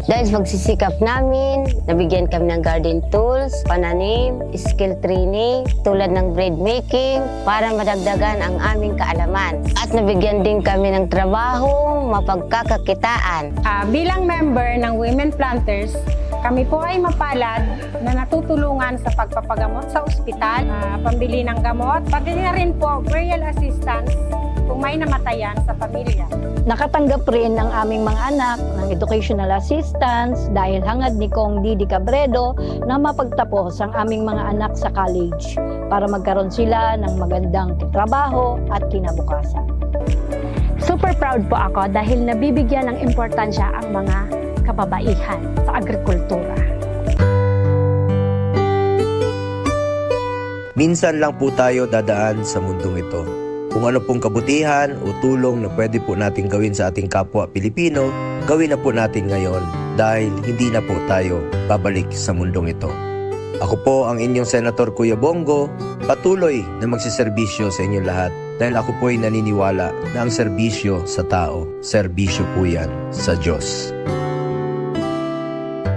Dahil sa pagsisikap namin, nabigyan kami ng garden tools, pananim, skill training, tulad ng bread making, para madagdagan ang aming kaalaman. At nabigyan din kami ng trabaho, mapagkakakitaan. Bilang member ng Women Planters, kami po ay mapalad na natutulungan sa pagpapagamot sa ospital, pambili ng gamot, pati na rin po burial assistance kung may namatayan sa pamilya. Nakatanggap rin ng aming mga anak ng educational assistance dahil hangad ni Kong Didi Cabredo na mapagtapos ang aming mga anak sa college para magkaroon sila ng magandang trabaho at kinabukasan. Super proud po ako dahil nabibigyan ng importansya ang mga kababaihan sa agrikultura. Minsan lang po tayo dadaan sa mundong ito. Kung ano pong kabutihan o tulong na pwede po natin gawin sa ating kapwa Pilipino, gawin na po natin ngayon dahil hindi na po tayo babalik sa mundong ito. Ako po ang inyong Senator Kuya Bongo, patuloy na magsiservisyo sa inyong lahat dahil ako po ay naniniwala na ang serbisyo sa tao, serbisyo po yan sa Diyos.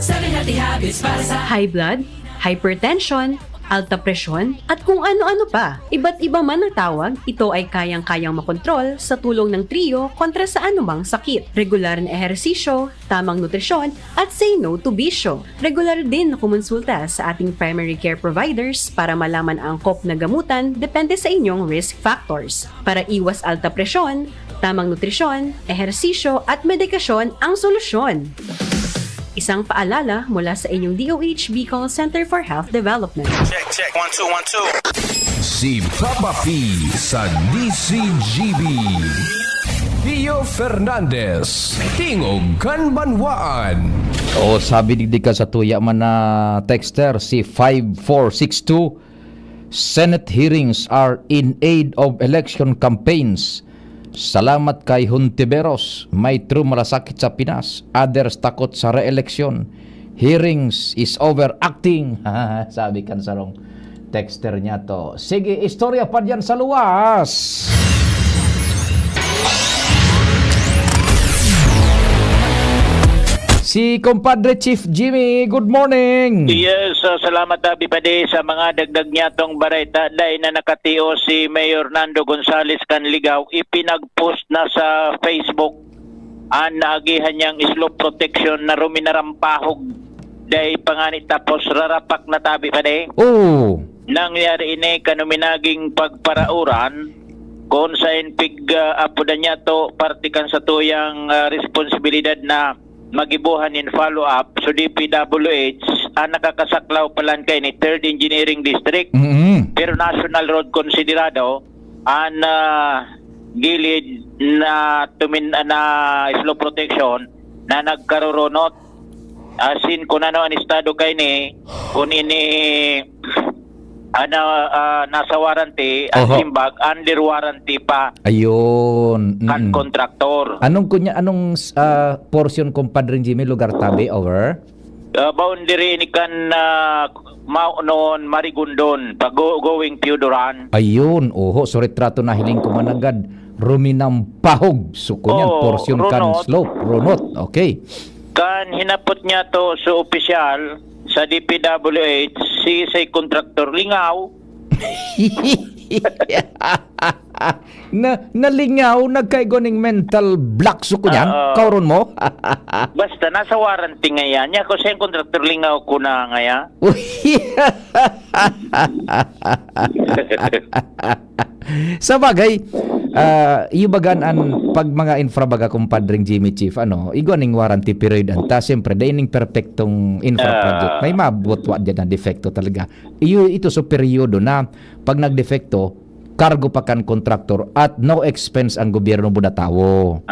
7 healthy habits para sa high blood, hypertension, alta presyon, at kung ano-ano pa. Iba't iba man ang tawag, ito ay kayang-kayang makontrol sa tulong ng trio kontra sa anumang sakit. Regular na ehersisyo, tamang nutrisyon, at say no to bisyo. Regular din na kumonsulta sa ating primary care providers para malaman ang angkop na gamutan depende sa inyong risk factors. Para iwas alta presyon, tamang nutrisyon, ehersisyo at medikasyon ang solusyon. Isang paalala mula sa inyong DOH Bicol Center for Health Development. Check. 1, 2, 1, 2. Si Papa P sa DCGB. Pio Fernandez, Tingog Kanbanwaan. O sabi digdi ka sa tuya man na texter si 5462. Senate hearings are in aid of election campaigns. Salamat kay Hontiveros. May true malasakit sa Pinas. Others takot sa re-election. Hearings is overacting. Sabi kan sarong texter niya to. Sige, istorya pa diyan sa luwas. Si Compadre Chief Jimmy, good morning. Yes, salamat Abi Pade sa mga dagdag niya tong bareta. Dahil na nakatiyo si Mayor Nando Gonzales Canligaw, ipinag-post na sa Facebook ang naagihan niyang slope protection na ruminarampahog dahil panganit tapos rarapak na Tabi Pade. Oh. Nangyari ini kanuminaging pagparauran kung sa inpig apo niya to partikan sa tuyang responsibilidad na magibuhan in follow-up so DPWH ang nakakasaklaw palan kay ni 3rd Engineering District pero National Road konsiderado ang gilid na slope protection na nagkarurunot asin kung ano ang estado kay ni kung ini nasa warranty at simbag under warranty pa ayun kan kontraktor. Anong portion Compadre Jimmy lugar Tabi over? Boundary ni kan Maunon Marigondon pag going Piodoran. Ayun, so retrato na hiling ko managad ruminampahog so kunyan portion kan slope runot. Okay. Kan hinapot niya to sa opisyal sa DPWH si kontraktor lingaw. Nalingaw nagkaigoning mental block so kunyan kauron mo. Basta nasa warranty ngayon niya ko sa kontraktor lingaw ko na ngaya. Sa bagay, ibagan an pag mga infra baga Compadring Jimmy Chief, igoning warranty period anta, siyempre, daining perfectong infra project. May mabutwa dyan na defecto talaga. Ito so periodo na pag nagdefekto, cargo pa kan kontraktor at no expense ang gobyerno budatawo.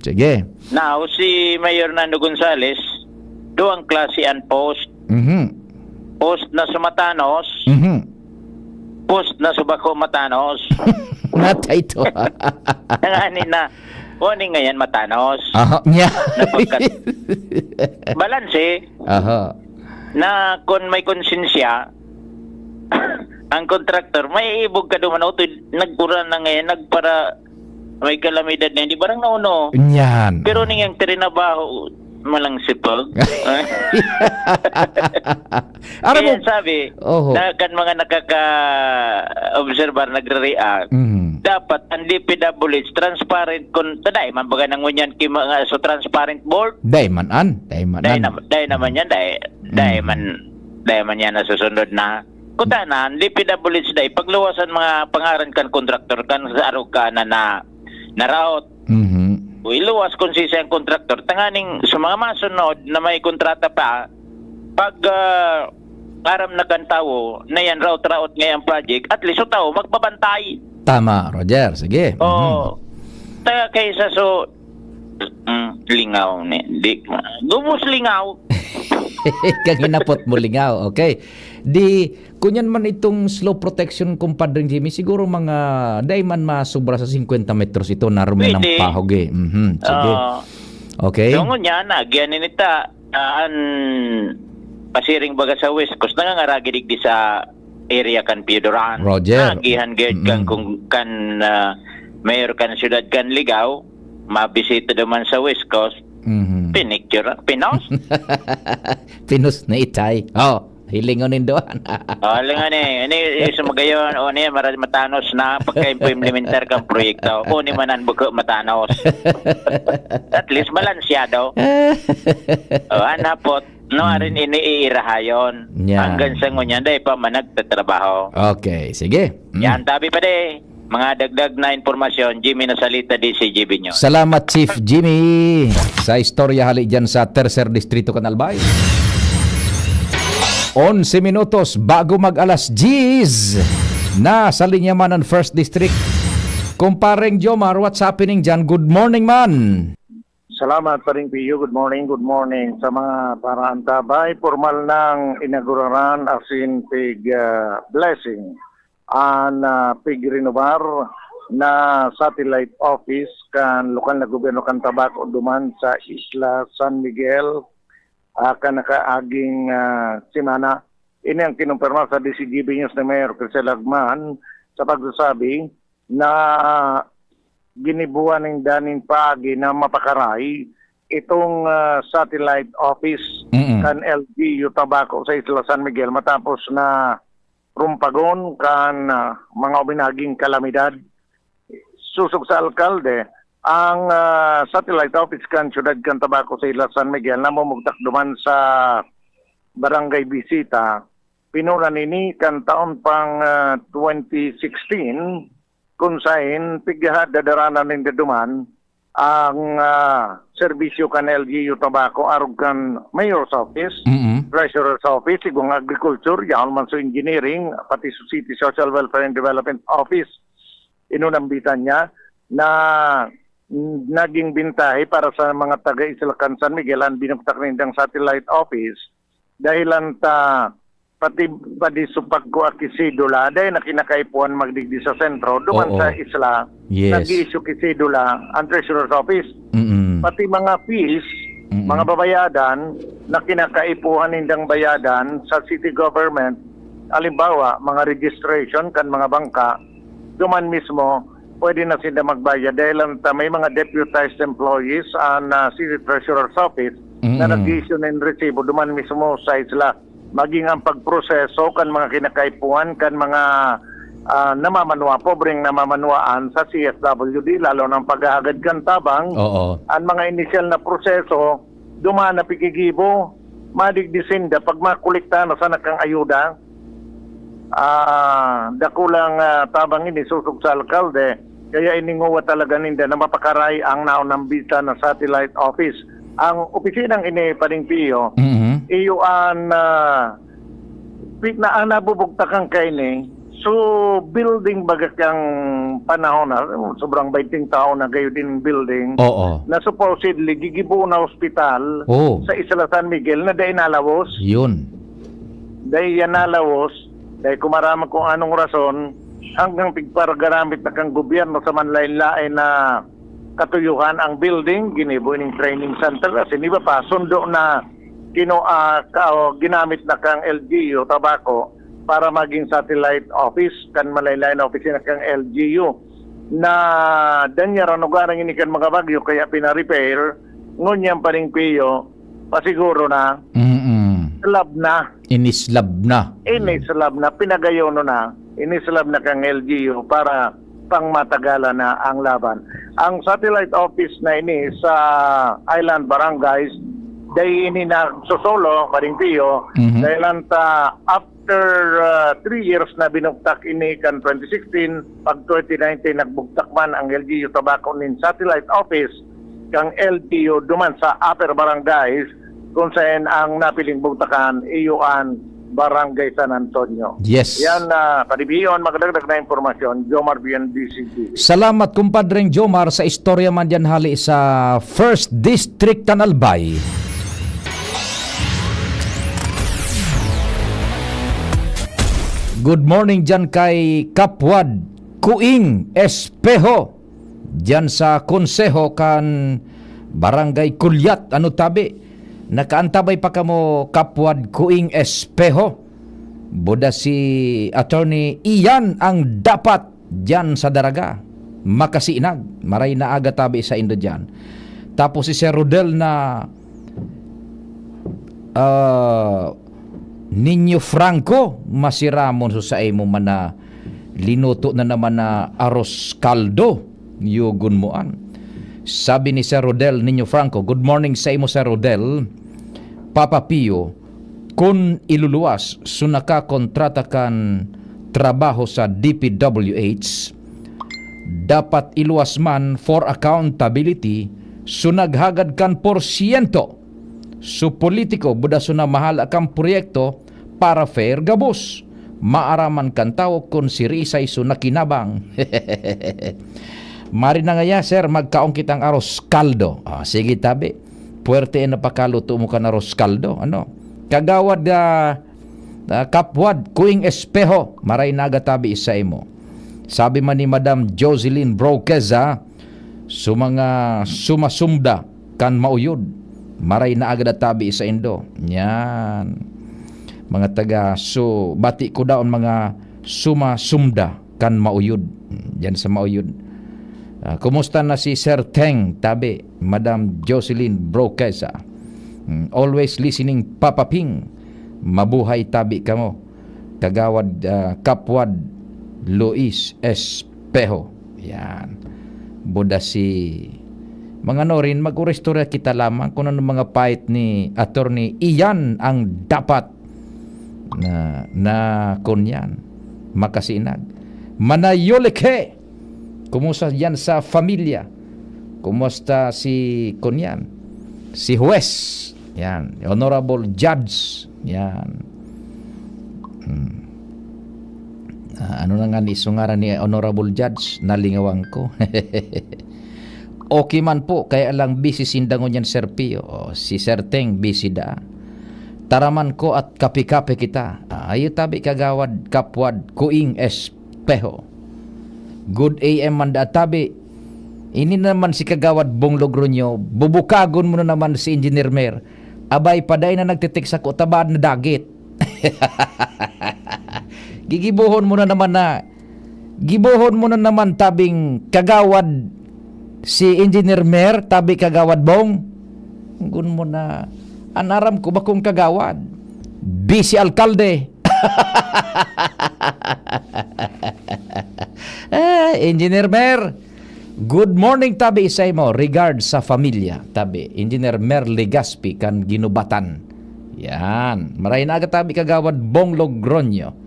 Sige. Now, si Mayor Nando Gonzales, doang klase an post. Post na sumatanos. Post na subako matanos. Natay to. Nanganin na. Kuning ngayon matanos. Niya. Balanse. Na kung may konsensya, ang kontraktor, may ibog ka duman ito, nagpura na ngayon, nagpara may kalamidad na, hindi barang nauno. Yan. Pero niyang trinabaho, malang sipag. Kaya sabi, na kan mga nakaka-observer, nagre-react, dapat ang DPWH transparent kung taday man baga nang ngunyan so transparent board. Day man Day naman yan, day man yan nasusunod na. Kutanan, DPWH day, pagluwasan mga pangaran kan kontraktor kan sa araw ka na route. Iluwas kung siya ang kontraktor. Tanganing sa mga masunod na may kontrata pa, pag aram na kan tao na yan route ngayon project, at least tao magbabantay. Tama, Roger. Sige. Taga kaysa lingaw ni. Gumos lingaw. Kang hinapot mo lingaw. Okay. Di, kunyan man itong slow protection Compadre Jimmy, siguro mga day man masubra sa 50 metros ito na rumin ng pahog eh. Sige. Okay. So ngunyan, agyanin ita, pasiring baga sa West Coast, nangangaragi di sa area kan Piodoran. Roger. Nagihan gerd kan kung kan mayor kan siyudad kan Ligaw, mabisita naman sa West Coast. Pinicture, pinos? Pinos na itay. Hilingon nindoan. Alam nga ini sumagayon o niya matanos na pagka-implementar kang proyekto. O ni manan buko matanos. At least balansyado. Anapot no arin iniirahayon. Hanggang sa ngunya day pa managtatrabaho. Okay, sige. Yan tabi pa de. Mga dagdag na informasyon, Jimmy Nasalita, DCGB News. Salamat Chief Jimmy sa istorya hali dyan sa Tercer Distrito Canalbay. 11 minutos bago mag-alas 10 na sa linya man ng 1st District. Kumpareng Jomar, what's happening dyan? Good morning man. Salamat pa rin Pio. Good morning sa mga parantabay. Formal ng inauguraran as in pig blessing ang pig renovar na satellite office kan lokal na gobyerno kan Tabaco duman sa Isla San Miguel kan nakaaging simana. Ini ang kinumpirma sa DCGB News na Mayor Crisel Agman sa pagsasabi na ginibuan ng daning paagi na mapakaray itong satellite office kan LGU Tabaco sa Isla San Miguel matapos na rumpagon kan mga ubinaging kalamidad. Susog sa alkalde, ang satellite office kan Siyudad kan Tabaco sa Isla San Miguel na mumugtak duman sa Barangay Bisita. Pinunan ini kan taon pang 2016 kung saan pigyahat dadaranan ng daduman ang serbisyo kan LGU Tabaco arog kan Mayor's Office, Treasurer's Office, Igong Agriculture, Yaon Manso Engineering, pati sa City Social Welfare and Development Office. Inunambitan niya na naging bintahe para sa mga taga-Isilacan San Miguel ang binuktak nindang satellite office dahilan ta pati supak ko akisidula dahil na kinakaipuan magdigdi sa sentro duman sa isla. Nag-i-issue kisidula ang Treasurer's Office. Pati mga fees, mga babayadan na kinakaipuhan nindang bayadan sa city government, alimbawa mga registration kan mga bangka, duman mismo pwede na sila magbayad dahil may mga deputized employees ang City Treasurer's Office na nag-issue ng resibo duman mismo sa isla. Maging ang pagproseso kan mga kinakaipuan kan mga namamanwa, pobreng namamanwaan sa CSWD, lalo ng paghahagad kan tabang. Ang mga initial na proseso, dumaan na pikigibo, madigdisinda, pag makulikta na sa nakang ayuda, dakulang tabang ini susog sa alkalde, kaya ininguwa talaga ninda na mapakaray ang naunang bisa na satellite office. Ang opisinang ini paring Pio, iyo ang nabubugtakan kay ni, so building baga kang panahon na, sobrang 20 taon na gayo din building, na supposedly gigibuo na hospital sa Isla San Miguel na dahil nalawos. Yun. Dahil yan nalawos, dahil kumaramang kung anong rason, hanggang pigparagaramit na kang gobyerno sa manlain-lain na katuyuhan ang building, ginibuining training center, kasi di ba pa, sundo na ginamit na kang LGU Tabaco para maging satellite office, kan malaylain office na kang LGU, na danyaran ugarang ini kan mga bagyo, kaya pina-repair, ngunyang paring Pio, pasiguro na, slab na. Inislab na. Inislab na, pinagayono na, inislab na kang LGU para pang matagala na ang laban. Ang satellite office na ini sa island barangays, dahil ini na sosolo, paring Pio, dahil lanta after 3 years na binuktak ini kan 2016, pag 2019 nagbuktak man ang LGU Tabaco nin satellite office, kang LGU duman sa upper barangays, kung saan ang napiling buktakan, iyuan Barangay San Antonio. Yes. Yan na padibiyon, magdagdag na informasyon, Jomar BNDCG. Salamat kumpadreng Jomar sa istorya man dyan hali sa 1st District Tanalbay. Good morning dyan kay Kapwad Kuing Espejo dyan sa konseho kan Barangay Kulyat. Ano tabi? Nakaantabay pa kamo Kapwad Kuing Espejo. Buda si Attorney Ian ang dapat dyan sa daraga. Makasinag. Maray na aga tabi sa indo dyan. Tapos si Sir Rodel na Ninyo Franco, masiramon so sa imo man na linuto na naman na aros kaldo, yugon moan. Sabi ni Sir Rodel Ninyo Franco, good morning sa imo Sir Rodel. Papa Pio, kung iluluwas so nakakontrata kan trabaho sa DPWH, dapat iluwas man for accountability so naghagad kan porsyento. So politiko, buda so na mahal akang proyekto para fair gabos. Maaraman kan tao kung si Risay so nakinabang. Mari na ngaya, sir, magkaong kitang aros kaldo. Sige tabi, puwerte na pakaluto mo ka na aros kaldo. Ano? Kagawad kapwad, kuing espeho, maray na agatabi isa mo. Sabi man ni Madam Jocelyn Broqueza, mga sumasumda kan mauyod, maray na agad tabi sa Indo. Yan. Mga taga, bati ko daon mga sumasumda kan mauyod. Yan sa mauyod. Kumusta na si Sir Teng, tabi, Madam Jocelyn Broqueza. Always listening, Papa Ping. Mabuhay tabi kamo. Kagawad kapwad Luis Espejo. Yan. Buda si mga norin, mag-urestorya kita lamang kung ano mga pahit ni attorney. Iyan ang dapat na kunyan. Makasinag. Manayoleke. Kumusta yan sa familia? Kumusta si kunyan? Si Huwes. Yan. Honorable Judge. Yan. Ano na nga ni sungaran ni Honorable Judge? Nalingawang ko. Okay man po, kaya lang busy sindangon yan Sir Pio. Si Sir Teng busy da. Taraman ko at kapi-kapi kita. Ayo tabi kagawad kapwad kuing espeho. Good AM man da tabi. Ini naman si kagawad Bong Logronyo. Bubukagon mo na naman si Engineer Mer. Abay paday na nagtitik sa kutabad na dagit. Gigibuhon mo na naman tabing kagawad si Engineer Mer, tabi kagawad Bong. Gun mo na anaram ko ba kung kagawad busy alkalde. Engineer Mer, good morning tabi isay mo, regard sa familia tabi Engineer Mer Legaspi kan Ginubatan. Yan, maray na agad tabi kagawad Bong Logronyo.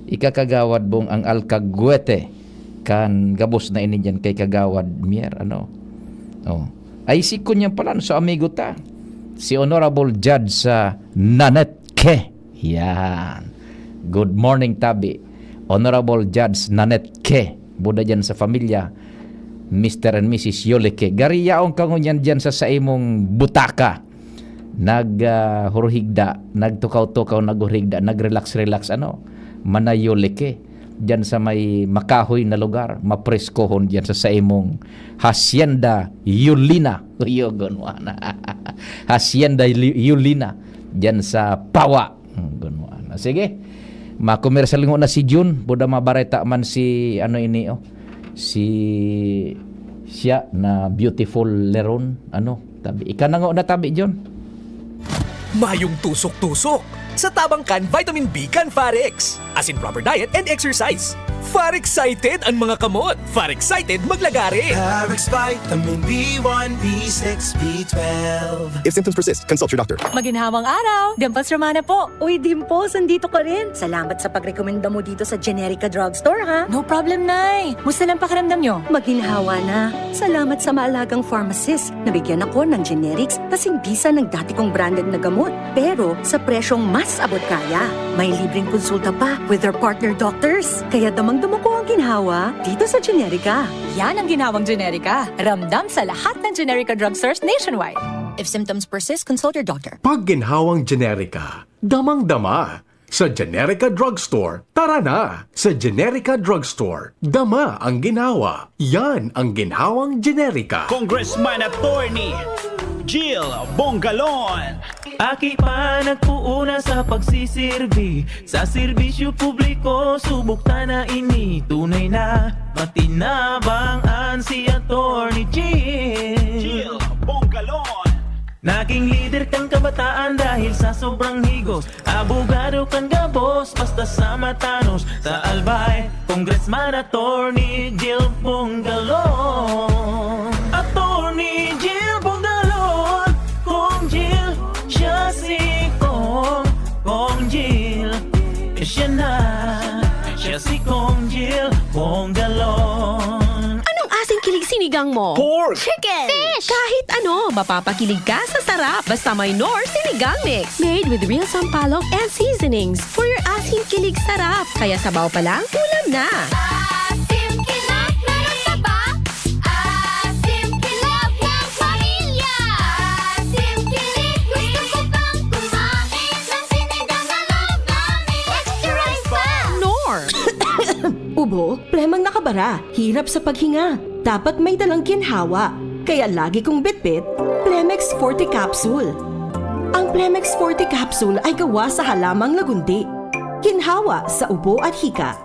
Ikakagawad Bong ang alkagwete kan gabos na ini dyan kay kagawad Mier. Ano? Ay si kunyan pala so amigo ta. Si Honorable Judge sa Nanette Ke. Yan. Good morning tabi. Honorable Judge Nanette Ke. Buda dyan sa familia Mr. and Mrs. Yoleke. Gariyaong kangunyan dyan sa imong butaka. Naghurhigda, nagtukaw-tukaw, naghurhigda, nagrelax-relax, manayoleke diyan sa may makahoy na lugar, mapreskohon diyan sa imong Hacienda Yulina. Hacienda Yulina diyan sa Pawa. Sige, makomersyal ngo na si June, buda mabareta man si si siya na beautiful leron, tabi ikanango na tabi John. Mayong tusok-tusok sa tabangkan vitamin B kan Farex. As in proper diet and exercise. Far-excited ang mga kamot. Far-excited maglagari. Farex Vitamin B1, B6, B12. If symptoms persist, consult your doctor. Maginhawang araw! Dimples Romana po. Uy, Dimples, andito ka rin. Salamat sa pagrekomenda mo dito sa Generica Drugstore, ha? No problem, Nay. Musta lang pakiramdam nyo? Maginhawa na. Salamat sa maalagang pharmacist. Nabigyan ako ng generics kasing bisa ng dati kong branded na gamot. Pero sa presyong mas abot kaya. May libreng konsulta pa with their partner doctors. Kaya damang-dama ko ang ginhawa dito sa Generica. Yan ang ginhawang Generica. Ramdam sa lahat ng Generica Drugstores nationwide. If symptoms persist, consult your doctor. Pag ginhawang Generica, damang-dama. Sa Generica Drugstore, tara na! Sa Generica Drugstore, dama ang ginhawa. Yan ang ginhawang Generica. Congressman Attorney Jill Bongalon. Aki pa nagpuuna sa pagsisirbi sa serbisyo publiko, subok ta na ini. Tunay na matinabangan si Attorney Jill Bongalon. Naging leader kang kabataan dahil sa sobrang higos. Abogado kang gabos, basta sa matanos. Sa Albay, Congressman Attorney Jill Bongalon. Attorney Jill Bongalon, Kong Jill, siya si Kong Jill. Siya si Kong Jill Bongalon. Anong asing kilig sinigang mo? Pork! Chicken! Fish! Kahit ano, mapapakilig ka sa sarap. Basta may Nor Sinigang Mix. Made with real sampalok and seasonings for your asing kilig sarap. Kaya sabaw pa lang, ulam na. Asim Kilab, meron ka ba? Asim Kilab ng pamilya. Asim Kilig, gusto ko bang kumain ng sinigang na love namin? Extra rice pa! Nor! Ubo, plemang nakabara, hirap sa paghinga. Dapat may dalang ginhawa. Kaya lagi kong bitbit, Plemex Forte Capsule. Ang Plemex Forte Capsule ay gawa sa halamang lagundi. Ginhawa sa ubo at hika.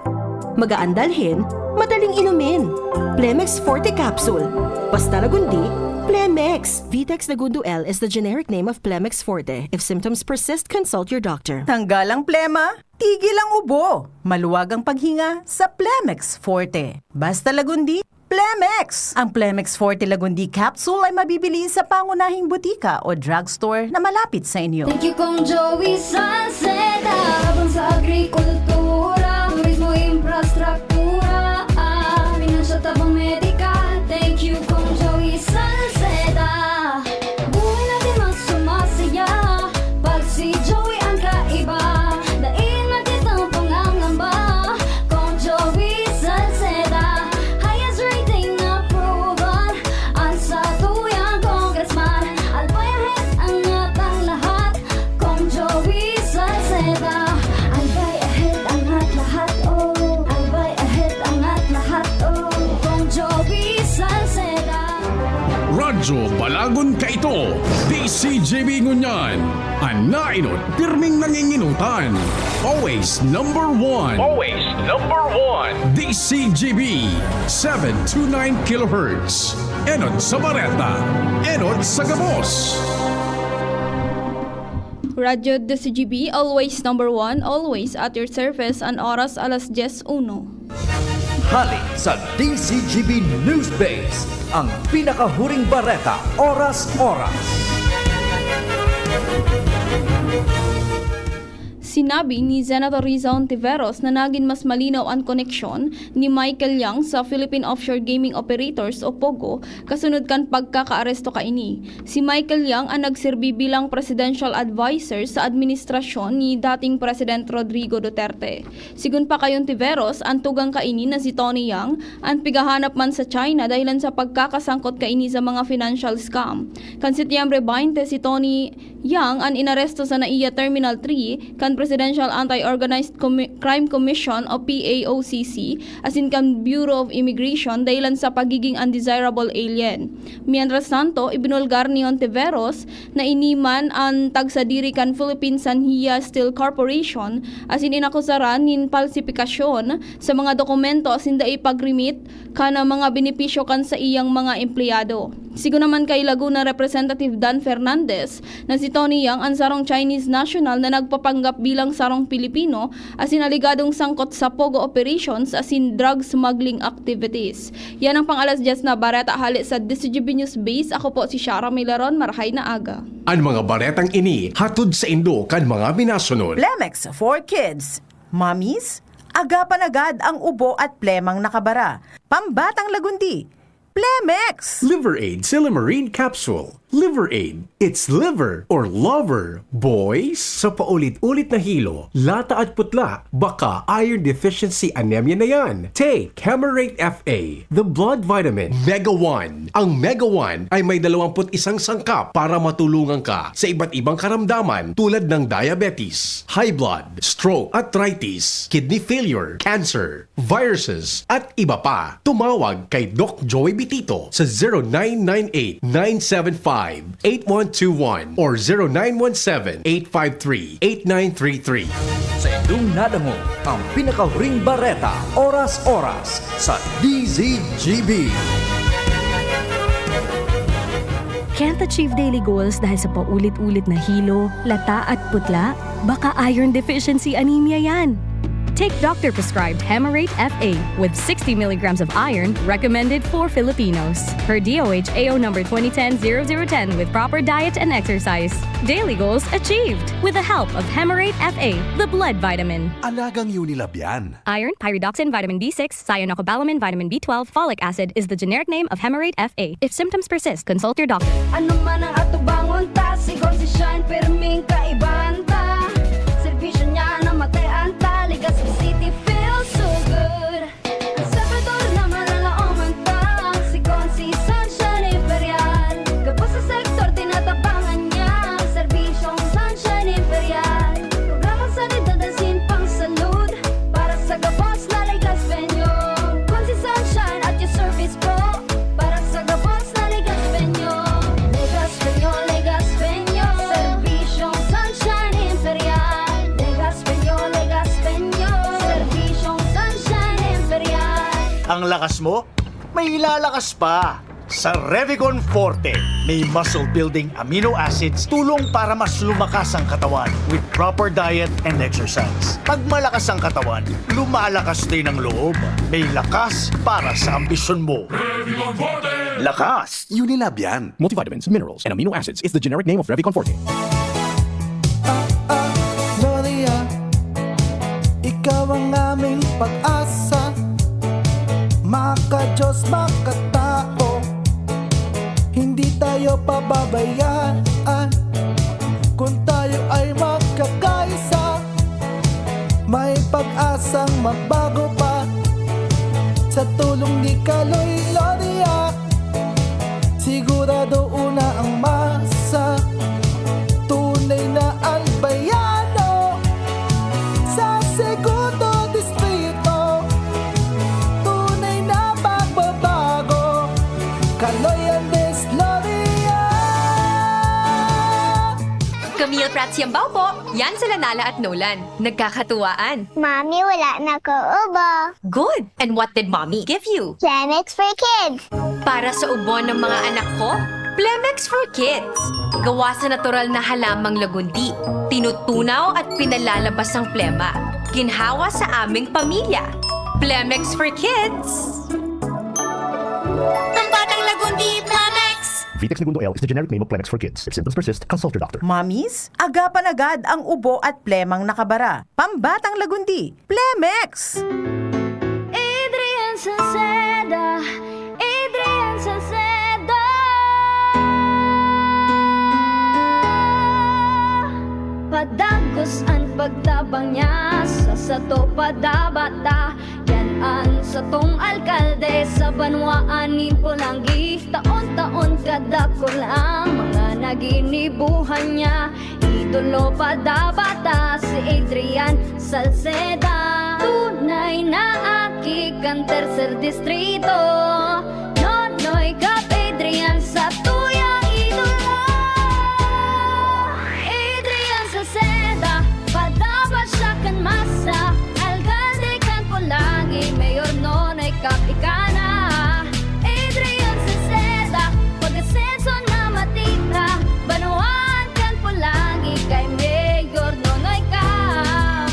Magaan dalhin, madaling inumin. Plemex Forte Capsule. Basta lagundi, Plemex. Vitex Lagundo L is the generic name of Plemex Forte. If symptoms persist, consult your doctor. Tanggal ang plema, tigil ang ubo. Maluwag ang paghinga sa Plemex Forte. Basta lagundi, Plemex! Ang Plemex Forte Lagundi Capsule ay mabibili sa pangunahing butika o drugstore na malapit sa inyo. Thank you Kong Joey Salceda. Habang sa agrikultura, turismo, infrastruktura, finansya, tabang medikal. Thank you Kong Joey Salceda. Buhay natin mas sumasaya pag si Joey ang kaiba. Daig natin ang pangangamba. Kong Joey Salceda, highest rating approval. Ang sa tuyang congressman, Albay ahead ang atang lahat. Kong Joey Salceda, Albay ahead ang at lahat, oh. Albay ahead ang at lahat, oh. Kong Joey Salceda. Radyo Balagon ka ito, DCGB Ngunyan, ang nainot pirming nanginginutan. Always number one. Always number one. DCGB 729 kHz. Enot sa Bareta, Enot sa Gabos. Radyo DCGB, always number one, always at your service, ang oras alas 10:01. Halik sa DCGB News Base, ang pinakahuring bareta, oras-oras. Sinabi ni Senator Riza Ontiveros na naging mas malinaw ang koneksyon ni Michael Yang sa Philippine Offshore Gaming Operators o POGO kasunod kan pagkakaaresto kaini. Si Michael Yang ang nagserbi bilang presidential advisor sa administrasyon ni dating President Rodrigo Duterte. Sigun pa kay Ontiveros, ang tugang kaini na si Tony Yang ang pigahanap man sa China dahilan sa pagkakasangkot kaini sa mga financial scam. Kan Setyembre 20 si Tony Yang ang inaresto sa NAIA Terminal 3 kan Presidential Anti-Organized Crime Commission o PAOCC asin kan Bureau of Immigration dahilan sa pagiging undesirable alien. Mientras tanto, ibinulgar ni Ontiveros na iniman ang tagsadiri kan Philippine Sanhia Steel Corporation asin inakusaran nin falsifikasyon sa mga dokumento asin dai pagrimit kana mga benepisyo kan sa iyang mga empleyado. Sigo naman kay Laguna Representative Dan Fernandez na si Tony Yang ang sarong Chinese national na nagpapanggap bilang sarong Pilipino asin aligadong sangkot sa POGO operations asin drug smuggling activities. Yan ang pang-alas 10 na bareta hali sa DCGB News Base. Ako po si Shara Milaron, marahay na aga. Ang mga baretang ini hatod sa Indo kan mga minasunod. Plemex for Kids. Mommies, agapan agad ang ubo at plemang nakabara. Pambatang lagundi, Plemex! Liver Aid Silymarin Capsule. Liver Aid. It's liver or lover, boys. Sa paulit-ulit na hilo, lata at putla, baka iron deficiency anemia na yan. Take Camerate FA, the blood vitamin. Mega One. Ang Mega One ay may 21 sangkap para matulungan ka sa iba't ibang karamdaman tulad ng diabetes, high blood, stroke, arthritis, kidney failure, cancer, viruses, at iba pa. Tumawag kay Doc Joey Bitito sa 0998-975-8121 or 0917-853-8933. Sa inyong nadamo, ang pinakahuring bareta, oras-oras sa DZGB. can't achieve daily goals dahil sa paulit-ulit na hilo, lata at putla? Baka iron deficiency anemia yan. Take doctor-prescribed Hemarate FA with 60 milligrams of iron recommended for Filipinos. Per DOH AO number 2010-0010 with proper diet and exercise. Daily goals achieved with the help of Hemarate FA, the blood vitamin. Alagang Unilab yan. Iron, pyridoxine, vitamin B6, cyanocobalamin, vitamin B12, folic acid is the generic name of Hemarate FA. If symptoms persist, consult your doctor. Ano man ang atubangon ta, siguro si Shine, pero may kaibahan ta. Servisyo niya na matean ta, Legazpi City feels so good. Ang sabador na malalaoman ta, si Consi Sunshine Imperial. Kapos sa sektor, tinatabangan niya, serbisyong Sunshine Imperial. Programang sanidad at sinpang salud, para sa gabos na Legazpenyo. Consi Sunshine at your service po, para sa gabos na Legazpenyo. Legazpenyo, Legazpenyo, serbisyong Sunshine Imperial. Legazpenyo, Legazpenyo, serbisyong Sunshine Imperial. Ang lakas mo, may ilalakas pa. Sa Revicon Forte, may muscle-building amino acids tulong para mas lumakas ang katawan with proper diet and exercise. Pag malakas ang katawan, lumalakas din ang loob. May lakas para sa ambisyon mo. Lakas! Unilab yan. Multivitamins, minerals, and amino acids is the generic name of Revicon Forte. Gloria, ikaw ang aming pag-asa. Maka-Diyos, maka-tao, hindi tayo pababayaan. Kung tayo ay magkakaisa, may pag-asang magbago pa. Sa tulong ni Kaloy Gloria, sigurado una ang masa. Tunay na albayano sa segundo distrito. Tunay na pagbabago, Kaloy Andes Gloria. Camille Prats Yambao po. Yan sila Nala at Nolan. Nagkakatuwaan. Mami, wala na ko ubo. Good! And what did Mommy give you? Plemex for kids. Para sa ubo ng mga anak ko, Plemex for Kids. Gawa sa natural na halamang lagundi. Tinutunaw at pinalalabas ang plema. Ginhawa sa aming pamilya. Plemex for Kids. Pambatang lagundi, Plemex. Vitex Segundo L is the generic name of Plemex for Kids. If symptoms persist, consult your doctor. Mommies, agapan agad ang ubo at plemang nakabara. Pambatang lagundi, Plemex! Adrian Salceda, Adrian Salceda. Padagos ang pagtabang niya sa sato padabata. Yan ang satong alkalde sa banwaan ni Pulangi. Taon-taon kada ko lang mga naginibuhan niya. Idolo padabata si Adrian Salceda. Tunay na aki kan tercer distrito. Nonoy kap Adrian sa tuyang idolo. Adrian Salceda, padabat siya kan masa. Alcalde kan Pulangi, mayor nonoy kap ikana. Adrian Salceda, pag-asenso na matita. Banuan kan Pulangi, kay mayor nonoy kap.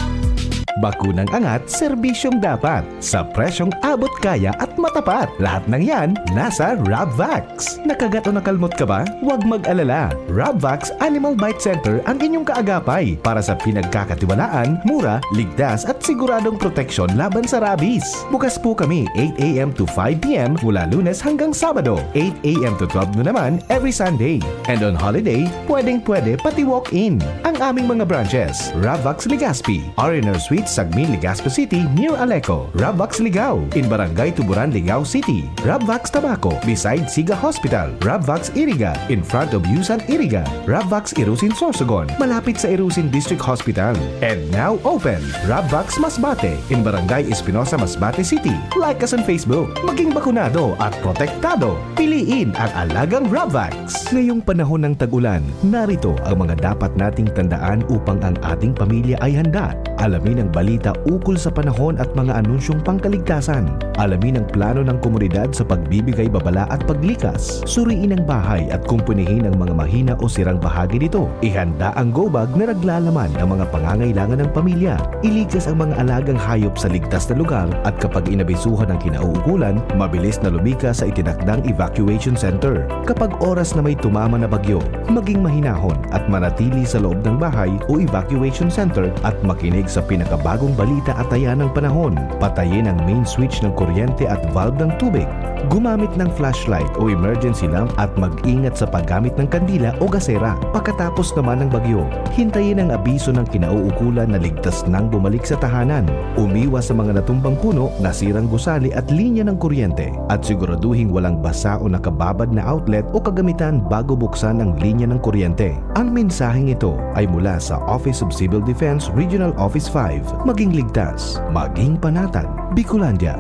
Bakunang angat, serbisyong dapat. Sa presyong abot kaya at matapat. Lahat ng yan, nasa Rabvax. Nakagat o nakalmot ka ba? Huwag mag-alala. Rabvax Animal Bite Center ang inyong kaagapay para sa pinagkakatiwalaan, mura, ligtas at siguradong proteksyon laban sa rabies. Bukas po kami 8 a.m. to 5 p.m. mula Lunes hanggang Sabado. 8 a.m. to 12 noon naman every Sunday. And on holiday, pwedeng-pwede pati walk-in. Ang aming mga branches, Rabvax Legazpi, R&R Suites Sagmi, Legazpi City near Aleco. Rabvax Ligao in Barangay Tuburan, Ligao City. Rabvax Tabaco beside Siga Hospital. Rabvax Iriga in front of Yusan Iriga. Rabvax Irusin Sorsogon malapit sa Irusin District Hospital. And now open, Rabvax Masbate in Barangay Espinosa, Masbate City. Like us on Facebook. Maging bakunado at protektado. Piliin ang alagang Rabvax. Ngayong panahon ng tag-ulan, narito ang mga dapat nating tandaan upang ang ating pamilya ay handa. Alamin ang balita ukol sa panahon at mga anunsyong pangkaligtasan. Alamin ang plano ng komunidad sa pagbibigay babala at paglikas. Suriin ang bahay at kumpunihin ang mga mahina o sirang bahagi nito. Ihanda ang go bag na naglalaman ng mga pangangailangan ng pamilya. Ilikas ang mga alagang hayop sa ligtas na lugar at kapag inabisuhan ng kinauukulan, mabilis na lumikas sa itinakdang evacuation center. Kapag oras na may tumama na bagyo, maging mahinahon at manatili sa loob ng bahay o evacuation center at makinig sa pinakabagong balita at taya ng panahon. Patayin ang main switch ng kuryente at valve ng tubig. Gumamit ng flashlight o emergency lamp at mag-ingat sa paggamit ng kandila o gasera. Pagkatapos naman ng bagyo, hintayin ang abiso ng kinauukulan na ligtas nang bumalik sa tahanan. Umiwas sa mga natumbang puno, nasirang gusali at linya ng kuryente at siguraduhing walang basa o nakababad na outlet o kagamitan bago buksan ang linya ng kuryente. Ang mensaheng ito ay mula sa Office of Civil Defense Regional Office 5. Maging ligtas, maging panatag, Bicolandia.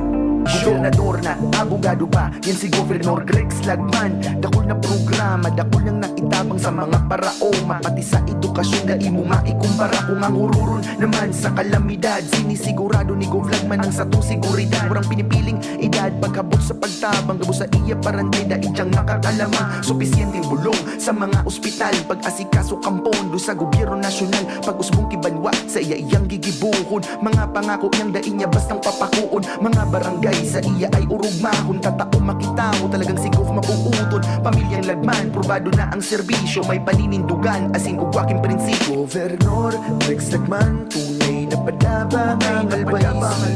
Gobernador na abogado pa, yan si Governor Grex Lagman. Dakol na programa, dakol nang naitabang sa mga paraoma. Pati sa edukasyon da imo maikumpara. Kung ang ururon naman sa kalamidad, sinisigurado ni Gov Lagman ang satong seguridad. Warang pinipiling edad, pagkabot sa pagtabang, gabo sa iya parantay da idyang makakalama. Supisyenteng bulong sa mga ospital, pag-asikaso kampondo sa gobyerno nasyonal. Pag-usbong kibanwa sa iyang gigibuhon, mga pangako niyang dain niya bastang papakuon. Mga barangay sa iya ay urugma. Kung tatao makita mo talagang si Gov mapuuton. Pamilyang Lagman, probado na ang serbisyo. May paninindugan, asin ugwaking prinsipyo. Governor Rex Lagman, tunay na padaba ang albay.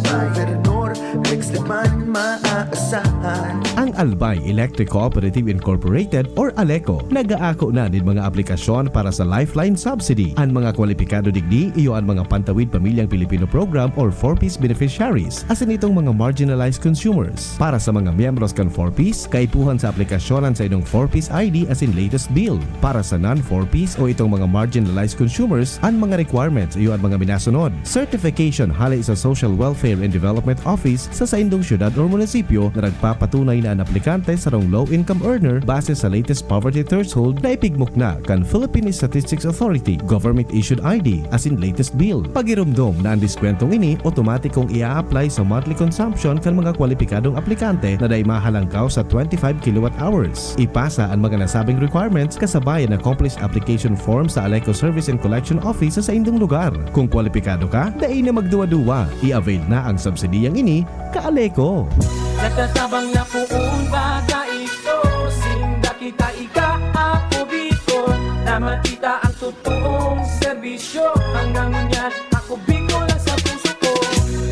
Governor Rex Lagman, maaasahan. Ang Albay Electric Cooperative Incorporated or ALECO nag-aako na din mga aplikasyon para sa Lifeline Subsidy. Ang mga kwalipikado digdi iyo ang mga Pantawid Pamilyang Pilipino Program or 4Ps beneficiaries asin itong mga marginalized consumers. Para sa mga miyembros kan 4Ps, kaipuhan sa aplikasyonan sa inyong 4Ps ID asin latest bill. Para sa non-4Ps o itong mga marginalized consumers, ang mga requirements iyo ang mga minasunod. Certification halay sa Social Welfare and Development Office sa indong syudad o munisipyo na nagpapatunay na ang aplikante sa rong low-income earner base sa latest poverty threshold na ipigmok na kan Philippine Statistics Authority government-issued ID asin latest bill. Pagirumdom na ang diskwentong ini otomatikong ia-apply sa monthly consumption kan mga kwalipikadong aplikante na day mahalangkaw sa 25 kilowatt-hours. Ipasa ang mga nasabing requirements kasabay ang accomplished application form sa ALECO Service and Collection Office sa indong lugar. Kung kwalipikado ka, day na magduwa-duwa. I-avail na ang subsidiyang ini ka-ALECO. Natatabang na puong bata ito, sinda kita ika ako Bicol, na makita ang totoong serbisyo. Hanggang ngunyan ako Bicol lang sa puso ko.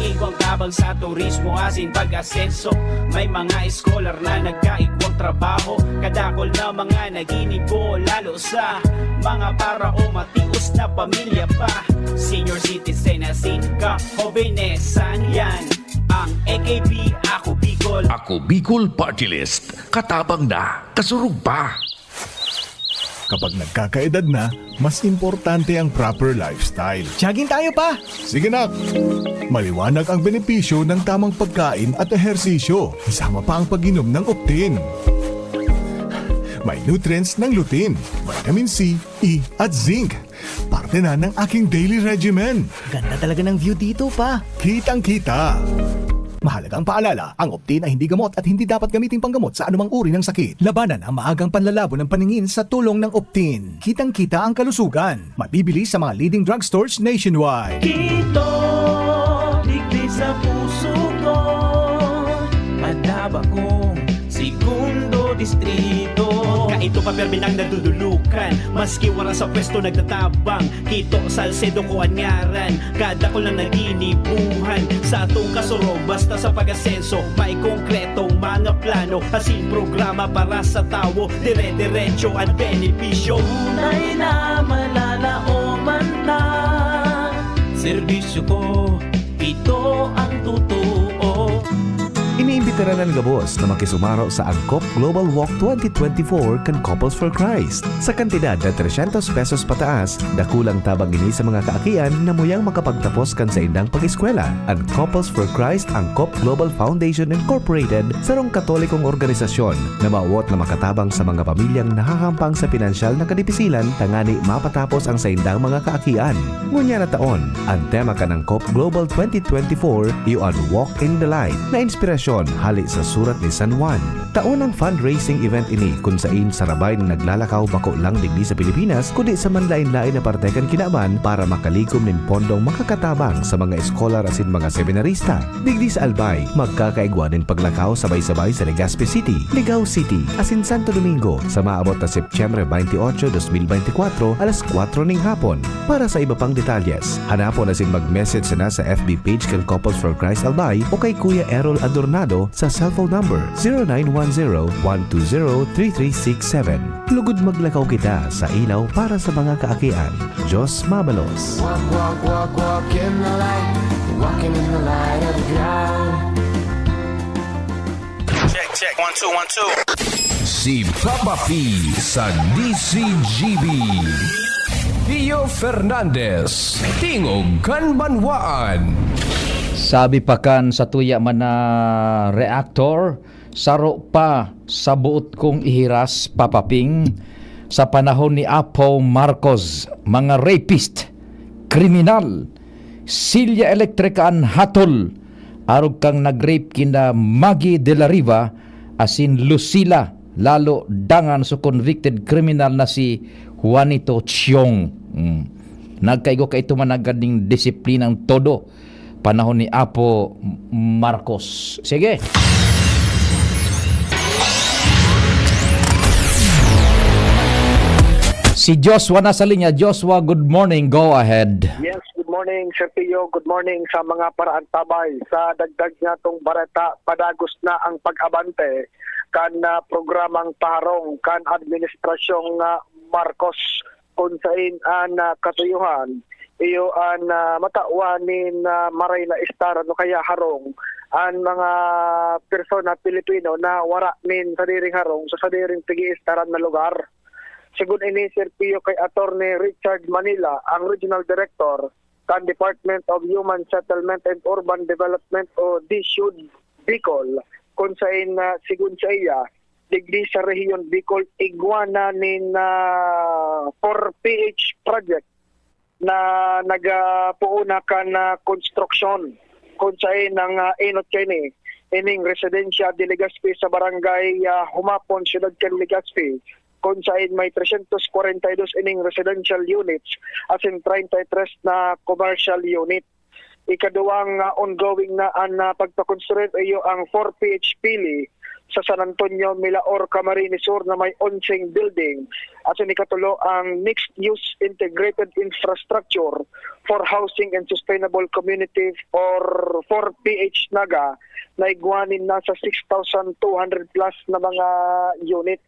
Igwang tabang sa turismo asin pag-asenso. May mga scholar na nagkaigwang trabaho. Kadakol na mga naginibo, lalo sa mga para o matius na pamilya pa. Senior citizen asin ka, hobenesan yan. Ang AKP, Ako Bicol. Ako Bicol Party List. Katabang na, kasurug pa. Kapag nagkakaedad na, mas importante ang proper lifestyle. Jogging tayo pa! Sige na! Maliwanag ang benepisyo ng tamang pagkain at ehersisyo. Isama pa ang pag-inom ng Optin. May nutrients ng lutein, vitamin C, E at zinc. Parte na ng aking daily regimen. Ganda talaga ng view dito pa. Kitang-kita. Mahalagang paalala, ang Optin ay hindi gamot at hindi dapat gamitin panggamot sa anumang uri ng sakit. Labanan ang maagang panlalabo ng paningin sa tulong ng Optin. Kitang-kita ang kalusugan. Mabibili sa mga leading drugstores nationwide. Ito, digdi sa puso ko, madaba kong segundo distrito. Kaito pa perminang nadudulukan, maski wala sa pwesto nagtatabang. Kito Salcedo ko anyaran, kada ko lang naginibuhan. Sa atong kasuro, basta sa pag-asenso, may konkretong mga plano. Asin programa para sa tao, dire-diretso at benepisyo. Tunay na malalaoman na serbisyo ko, ito ang totoo. Iniimbitara ng gabos na makisumaro sa Angkop Global Walk 2024 kan Couples for Christ. Sa kantidad na 300 pesos pataas, dakulang tabang ini sa mga kaakian na muyang makapagtapos kan sa indang pag-eskwela. Ang Couples for Christ Angkop Global Foundation Incorporated sarong katolikong organisasyon na maawot na makatabang sa mga pamilyang nahahampang sa pinansyal na kadipisilan tangani mapatapos ang sa indang mga kaakian. Ngunya na taon, ang tema kan Angkop Global 2024 iyo ang Walk in the Light na inspirasyon hali sa surat ni San Juan. Taunang fundraising event ini kung sain sarabay na naglalakaw bako lang digdi sa Pilipinas kundi sa manlain-lain na partekan kinaban para makalikom nin pondong makakatabang sa mga eskolar asin mga seminarista. Digdi sa Albay, magkakaigwa din paglakaw sabay-sabay sa Legazpi City, Ligao City, asin Santo Domingo sa maabot na Setyembre 28, 2024 alas 4 ning hapon. Para sa iba pang detalyes, hanapon asin mag-message na sa FB page kay Couples for Christ Albay o kay Kuya Errol Adornado sa cellphone number 0910-120-3367. Lugod maglakaw kita sa ilaw para sa mga kaakian. Diyos mabalos. Walk, walk, walk, walk in the light. Walking in the light of God. Check, check. 1, 2, 1, 2. Si Papa P sa DCGB. Pio Fernandez, Tingog Kanbanwaan. Sabi pa kan sa tuya man na reactor, saro pa sa buot kong ihiras papaping sa panahon ni Apo Marcos, mga rapist, kriminal, silya elektrikaan hatol, arog kang nagrape kina Maggie de la Riva, asin Lucila, lalo dangan sa convicted criminal na si Juanito Chiong. Nagkaigo ka ito managading disiplinang todo panahon ni Apo Marcos. Sige. Si Joshua nasa linya. Joshua, good morning. Go ahead. Yes, good morning, Sir Pio. Good morning sa mga paraan tabay. Sa dagdag nga tong bareta, padagos na ang pag-abante kan programang paharong kan administrasyong Marcos kung sain an katuyuhan iyo an matauanin maray na istar no kaya harong ang mga persona Pilipino na wara nin sadiring harong sa sadiring tigi-istaran na lugar. Sigun ini Sir Pio kay Attorney Richard Manila, ang Regional Director kan Department of Human Settlement and Urban Development o DSUD Bicol, kung sain sigun sa iya digdi sa rehiyon Bicol igwana nin 4PH project na nagapuuna kan construction kung sain ng inot kini ining residensya de Legazpi sa barangay Humapon, Ciudad Can Legazpi, kung sain may 342 ining residential units asin 33 na commercial unit. Ikaduwang ongoing na ang pagpakonstruct iyo ang 4PH Pili sa San Antonio, Milaor, Camarines Sur na may 11 building at ikatulo ang mixed-use integrated infrastructure for housing and sustainable community or 4PH Naga na igwanin na sa 6,200 plus na mga unit.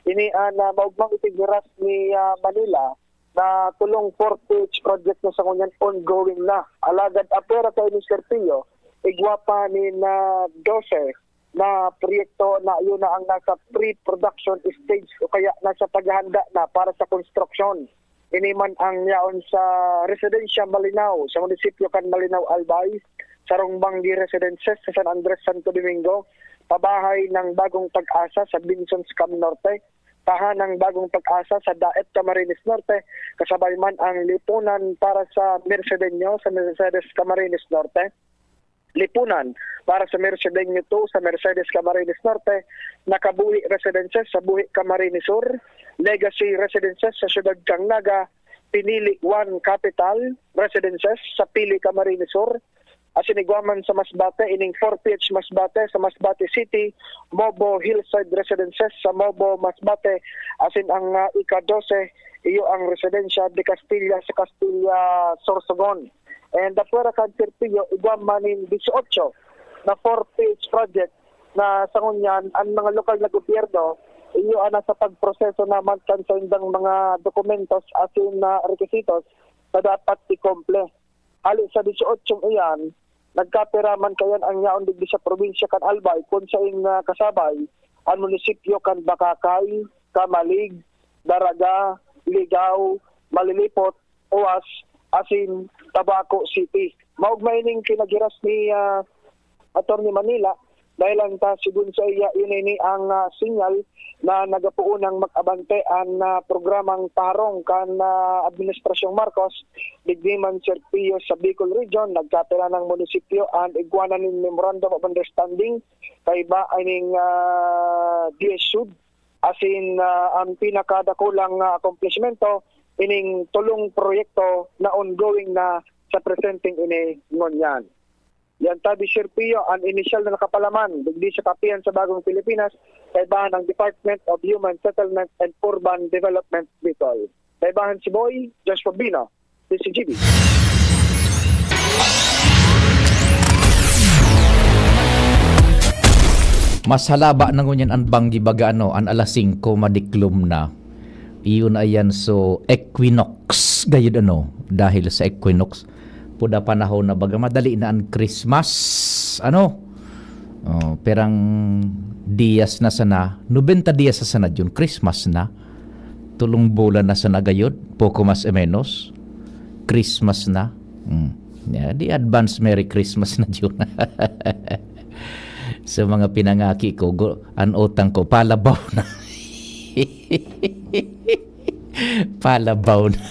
Ini na maugmang itigiras ni Manila na tulong 4PH project na sa kunyan ongoing na. Alagad apera tayo ni Sir Pio, igwapa ni na 12 na proyekto na yun na ang nasa pre-production stage o kaya nasa paghahanda na para sa construction. Ini man ang yaon sa Residencia Malinaw sa munisipyo kan Malinaw Albay, sa Rongbanggi Residences sa San Andres, Santo Domingo, pabahay ng Bagong Pag-asa sa Binsons Cam Norte, tahanang Bagong Pag-asa sa Daet Camarines Norte, kasabay man ang lipunan para sa Mercedeño sa Mercedes Camarines Norte, lipunan para sa Mercedeño 2 sa Mercedes Camarines Norte, Nakabuhi Residences sa Buhi Camarines Sur, Legacy Residences sa Ciudad Cangnaga, Pinili 1 Capital Residences sa Pili Camarines Sur, asinigwaman sa Masbate, ining 4PH Masbate sa Masbate City, Mobo Hillside Residences sa Mobo Masbate, asin ang ika-12 iyo ang Residencia de Castilla sa Castilla Sorsogon. And the Puera Cancer Pio, igwamanin 18 na 4PH project na sa ngunyan ang mga lokal na gobyerno iyo ana sa pagproseso naman kan sa indang mga dokumentos asin na requisitos na dapat ikomple. Ali sa 18 iyan, nagkapiraman kayan ang yaon digdi sa probinsya kan Albay kung sa kasabay ang munisipyo kan Bakakay, Kamalig, Daraga, Ligaw, Malilipot, Uwas, asin Tabaco City. Maugmay ning kinagiras ni Attorney Manila dahil ang ta sigun sa iya ini ang sinyal na nagapuunang mag-abante ang programang tarong kan Administrasyong Marcos digdiman Serpillo sa Bicol Region nagkatira ng munisipyo ang iguanan ng Memorandum of Understanding kay ba aning DS Sud asin ang pinakadakulang accomplishmento ining tulong proyekto na ongoing na sa presenting ini ngonyan. Yan tabi Serpillo ang initial na nakapalaman digdi sa kapihan sa Bagong Pilipinas kay bahan ng Department of Human Settlement and Urban Development Bicol. Kay bahan si Boy Joshua Bino, DCGB. Mas halaba na ngunyan ang banggi baga ang alas 5 madiklom na. Iyon ayan so equinox gayud dahil sa equinox puda panahon na baga madali na ang Christmas perang diyas na sana 90 diyas na sana yun Christmas na tulong bulan na sana gayud poco mas menos Christmas na di advance Merry Christmas na yun. Sa mga pinangaki ko ang utang ko palabaw na. Palabaw na.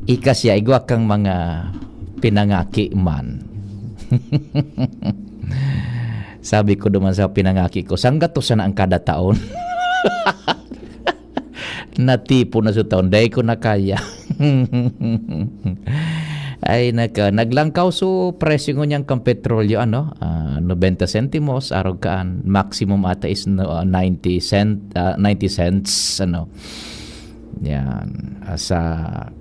Ikasya igwa kang mga pinangaki man. Sabi ko naman sa pinangaki ko, saan gato sana ang kada taon? Natipo na sa taon, dahil ko na kaya. Ay naglangkaw so presyo niyang kang petrolyo 90 centimos araw kaan maximum ata is 90 cents yan sa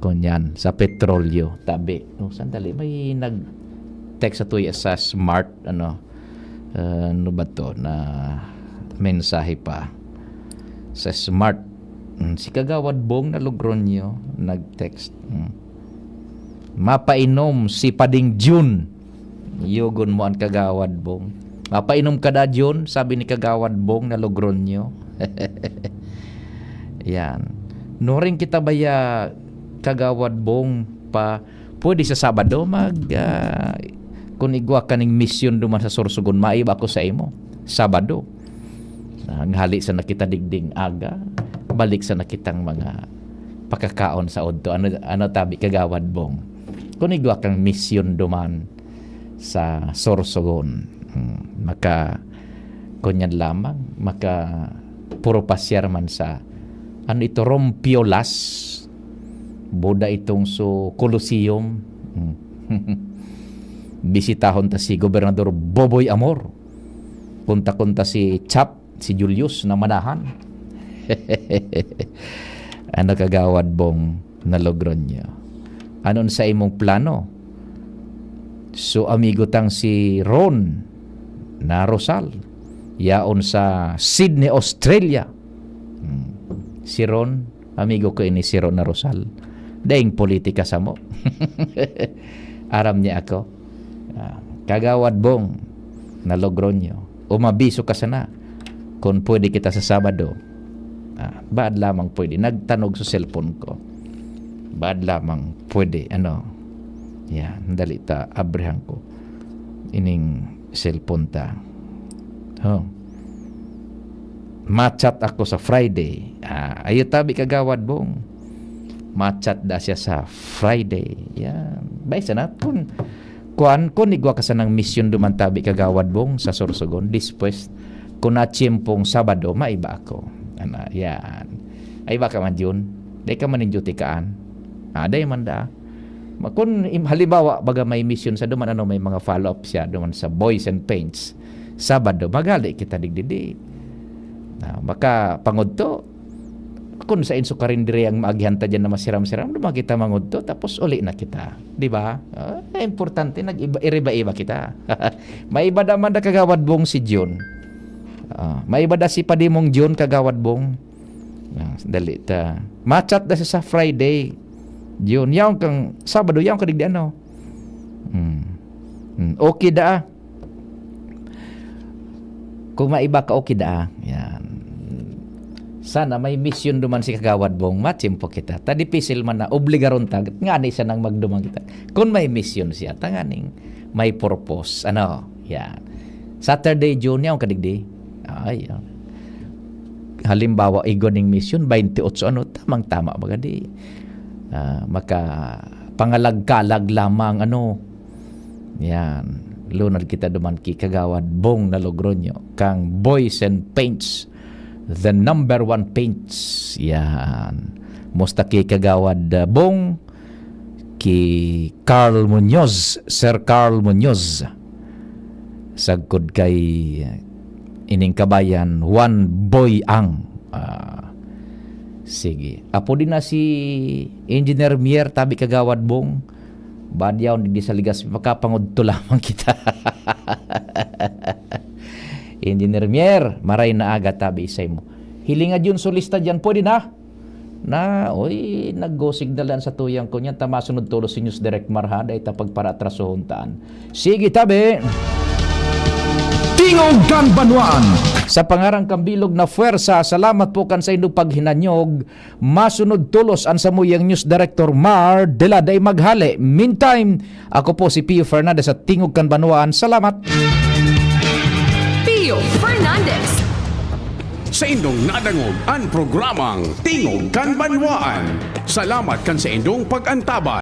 kunyan sa petrolyo tabi sandali may nag-text sa tuya sa smart ano ba to na mensahe pa sa smart si Kagawad Bong na Logronyo nag-text mapainom si Pading June yugon mo ang Kagawad Bong mapainom ka da June sabi ni Kagawad Bong na Logronyo. Yan no rin kita baya Kagawad Bong pa pwede sa Sabado kung igwa kaning mission duman sa Sorsogon maiba ko sa imo Sabado ang hali sa nakita digding aga balik sa nakitang mga pakakaon sa odto ano tabi Kagawad Bong kung igwa kang mission duman sa Sorsogon maka kunyan lamang maka puro pasyar man sa ano ito Rompiolas Buda itong so Colosseum bisitahon ta si Gobernador Boboy Amor kunta si Chap si Julius na manahan. Ano Kagawad Bong na Logronyo anon sa imong plano so amigo tang si Ron na Rosal yaon sa Sydney, Australia si Ron amigo ko ini si Ron na Rosal daing politika sa mo. Aram niya ako Kagawad Bong na Logronyo umabiso ka sana kung pwede kita sa Sabado bad lamang pwede nagtanog sa cellphone ko bad lamang pwede yan dali ta abrihan ko ining cellphone ta machat ako sa Friday ayo tabi Kagawad Bong machat da siya sa Friday yan bay sana kung igwa ka sa ng mission duman tabi Kagawad Bong sa Sorsogon dispwes kung na tiyempong Sabado maiba ako yan ay baka man yun day ka man injuti kaan day man da kung halimbawa baga may mission sa duman may mga follow-up siya duman sa Boys and Paints Sabado magali kita digdidi baka pangudto kung sa inso karindiri ang maaghihanta dyan na masiram-siram duman kita mangudto tapos uli na kita di ba importante nag-iba-iba kita. Maiba naman da Kagawad Bong si John maiba da si Padimong John Kagawad Bong dali ta machat da siya sa Friday John yaw kang Sabado yaw kadigdi okay da kung maiba ka okay da yan sana may mission duman si Kagawad Bong matsimpo kita tadi pisil man na obligaron ta nga ni siya nang magdumang kita kung may mission siya tanganing may purpose Yan. Saturday, June yung kadigdi. Ay, halimbawa, igoning mission, 28, tamang-tama ba gadi? Maka pangalagkalag lamang, yan. Lunad kita duman kagawad Bong na Logroño, kang Boys and Paints, the number 1 paints. Yan. Musta kagawad Bong, ki Carl Muñoz, Sir Carl Muñoz. Sagkod kay ining kabayan, Juan Boy Ang. Sige. Apo din na si Engineer Mier, tabi kagawad Bong. Badyaw, hindi sa ligas, makapangudto lamang kita. Engineer Mier, maray na aga tabi isay mo. Hilinga yun solista dyan, pwede na. Nag-go signalan sa tuyang ko niyan, tamasunod tulo si News Direct Marhada, ita pagparatrasohon taan. Sige tabi. Tingog kan Banwaan. Sa pangarang kambilog na fuerza, salamat po kan sa inyo paghinanyog. Masunod tulos ang samuyang News Director Mar de la Day Maghale. Meantime, ako po si Pio Fernandez at Tingog kan Banwaan. Salamat. Pio Fernandez. Sa indong nadangog ang programang Tingog kan Banwaan. Salamat kan sa indong pag-antaba.